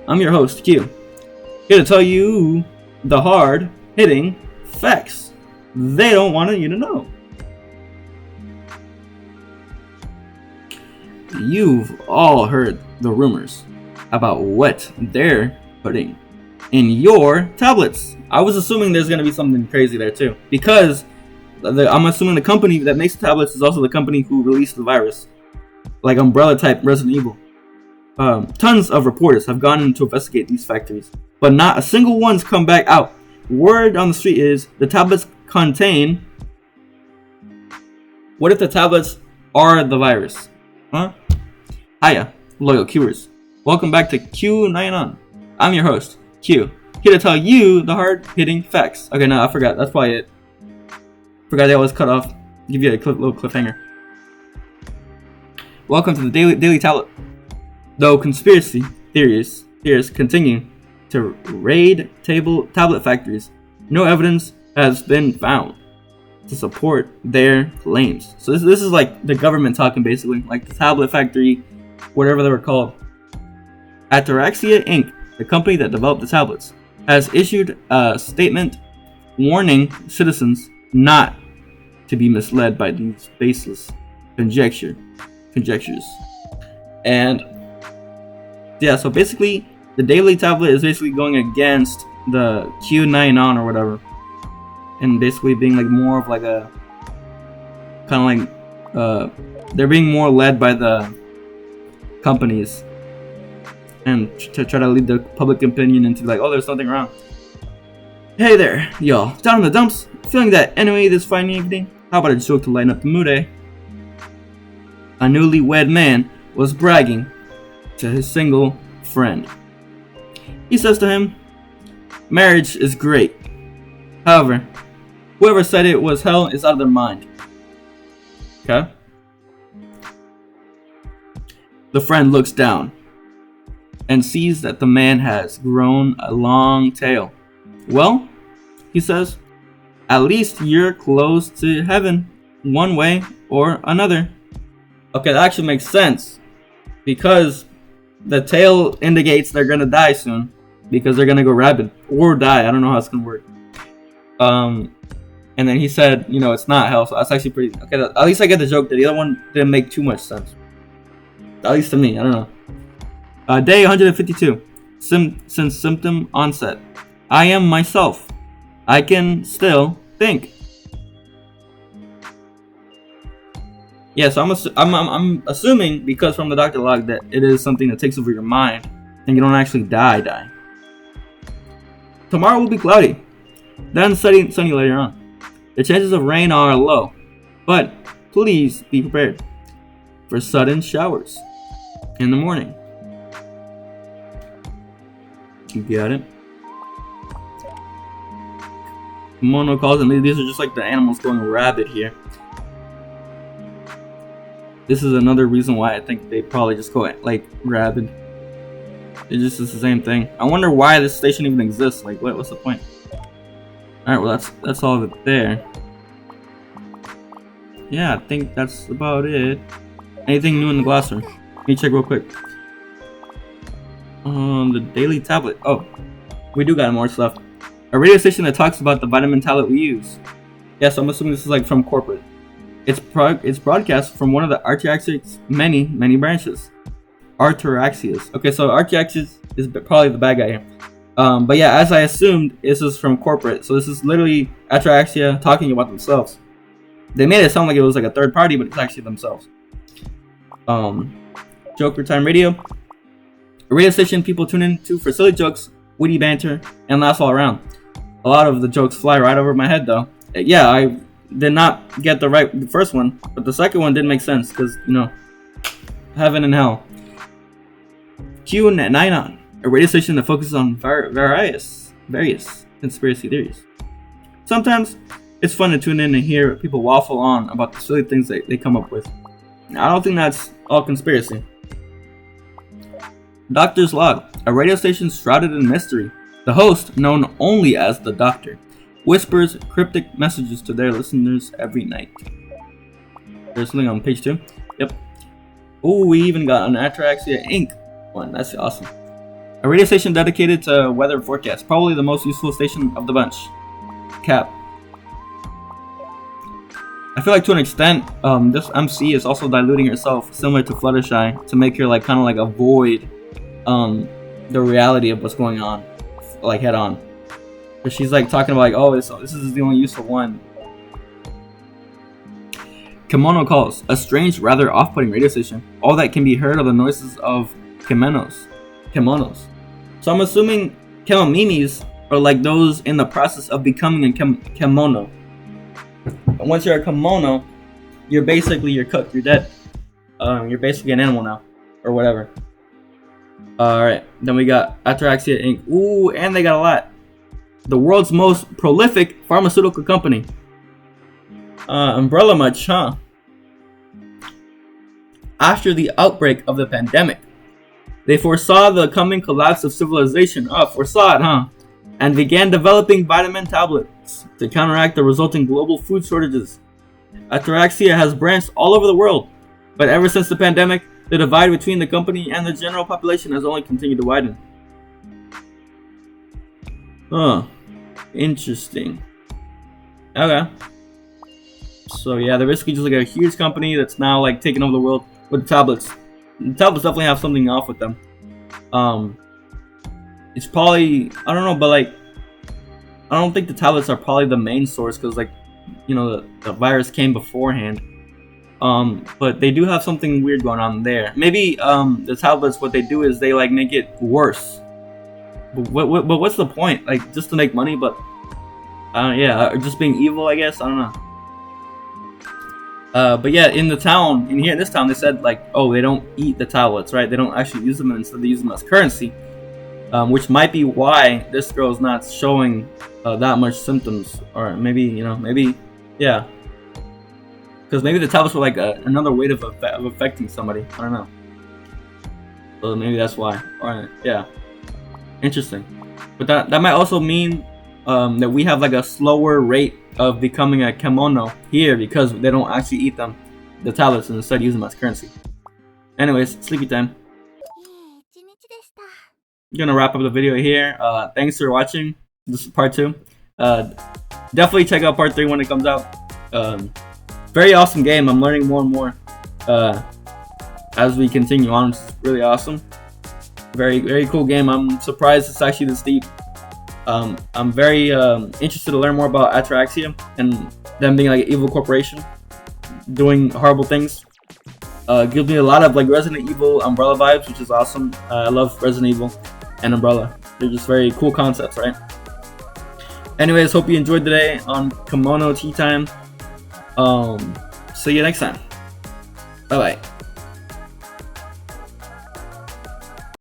I'm your host, Q. Here to tell you the hard-hitting facts they don't want you to know. You've all heard the rumors about what they're putting in your tablets. I was assuming there's going to be something crazy there too, because I'm assuming the company that makes the tablets is also the company who released the virus, like Umbrella type Resident Evil. Tons of reporters have gone in to investigate these factories, but not a single one's come back out. Word on the street is the tablets contain. What if the tablets are the virus? Huh? Hiya, loyal Qers. Welcome back to Q99. I'm your host, Q. Here to tell you the hard-hitting facts. Okay, no, I forgot. That's probably it. Forgot they always cut off. Give you a little cliffhanger. Welcome to the Daily Tablet. Though conspiracy theorists continue to raid tablet factories, no evidence has been found to support their claims. So this is like the government talking, basically, like the tablet factory, whatever they were called. Ataraxia Inc., the company that developed the tablets, has issued a statement warning citizens not to be misled by these baseless conjectures. And yeah, so basically the Daily Tablet is basically going against the Q9 or whatever, and basically being like more of like a kind of like they're being more led by the companies and to try to lead the public opinion into like, oh, there's something wrong. Hey there, y'all, down in the dumps, feeling that anyway this fine evening? How about a joke to lighten up the mood, eh? A newlywed man was bragging to his single friend. He says to him, marriage is great. However, whoever said it was hell is out of their mind. Okay? The friend looks down and sees that the man has grown a long tail. Well, he says, at least you're close to heaven one way or another. Okay, that actually makes sense, because the tail indicates they're gonna die soon, because they're gonna go rabid or die. I don't know how it's gonna work. And then he said, you know, it's not hell, so that's actually pretty okay. At least I get the joke. That the other one didn't make too much sense, at least to me. I don't know. Day 152. Since symptom onset, I am myself. I can still think. Yeah, so I'm assuming, because from the doctor log, that it is something that takes over your mind and you don't actually die. Tomorrow will be cloudy, then sunny later on. The chances of rain are low, but please be prepared for sudden showers in the morning. You got it? Kemono calls them. These are just like the animals going rabid here. This is another reason why I think they probably just go like rabid. It just is the same thing. I wonder why this station even exists. Like, what's the point? All right, well that's all of it there. Yeah, I think that's about it. Anything new in the glossary? Let me check real quick. The Daily Tablet. Oh, we do got more stuff. A radio station that talks about the vitamin tablet we use. Yes, I'm assuming this is like from corporate. It's broadcast from one of the Archaeaxia's many branches. Archaeaxias. Okay, so Archaeaxias is probably the bad guy here. But yeah, as I assumed, this is from corporate. So this is literally Archaeaxia talking about themselves. They made it sound like it was like a third party, but it's actually themselves. Joker Time Radio. A radio station people tune in to for silly jokes, witty banter, and laughs all around. A lot of the jokes fly right over my head though. Yeah, I did not get the first one, but the second one did make sense because, you know, heaven and hell. QAnon, a radio station that focuses on various conspiracy theories. Sometimes it's fun to tune in and hear people waffle on about the silly things that they come up with. I don't think that's all conspiracy. Doctor's Log, a radio station shrouded in mystery. The host, known only as the Doctor, whispers cryptic messages to their listeners every night. There's something on page 2. Yep. Ooh, we even got an Ataraxia Inc. one. That's awesome. A radio station dedicated to weather forecasts. Probably the most useful station of the bunch. Cap. I feel like to an extent, this MC is also diluting herself, similar to Fluttershy, to make her like kind of like avoid the reality of what's going on, like head on. But she's like talking about like, oh, this is the only useful one. Kemono Calls, a strange, rather off-putting radio station. All that can be heard are the noises of kimonos. So I'm assuming kemomimis are like those in the process of becoming a kemono. And once you're a kemono, you're cooked, you're dead. You're basically an animal now, or whatever. Alright, then we got Ataraxia Inc. Ooh, and they got a lot. The world's most prolific pharmaceutical company. Umbrella much, huh? After the outbreak of the pandemic, they foresaw the coming collapse of civilization. Foresaw it, huh? And began developing vitamin tablets to counteract the resulting global food shortages. Ataraxia has branched all over the world, but ever since the pandemic, the divide between the company and the general population has only continued to widen. Huh. Interesting. Okay. So yeah, they're basically just like a huge company that's now like taking over the world with tablets. The tablets definitely have something off with them. It's probably, I don't know, but like, I don't think the tablets are probably the main source because like, you know, the virus came beforehand. But they do have something weird going on there. Maybe the tablets, what they do is they like make it worse. But what's the point? Like just to make money? But yeah, or just being evil, I guess. I don't know. But yeah, in this town, they said like, oh, they don't eat the tablets, right? They don't actually use them, and instead they use them as currency, which might be why this girl's not showing that much symptoms, or maybe yeah. Because maybe the tablets were like another way of affecting somebody. I don't know. So maybe that's why. Alright, yeah. Interesting. But that might also mean that we have like a slower rate of becoming a kemono here because they don't actually eat them, the tablets, and instead use them as currency. Anyways, sleepy time. I'm gonna wrap up the video here. Thanks for watching. This is part 2. Definitely check out part 3 when it comes out. Very awesome game. I'm learning more and more as we continue on. It's really awesome. Very cool game. I'm surprised it's actually this deep. I'm very interested to learn more about Ataraxia and them being like an evil corporation doing horrible things. Gives me a lot of like Resident Evil Umbrella vibes, which is awesome. I love Resident Evil and Umbrella. They're just very cool concepts, right? Anyways, hope you enjoyed today on Kemono Teatime. See you next time. Bye bye.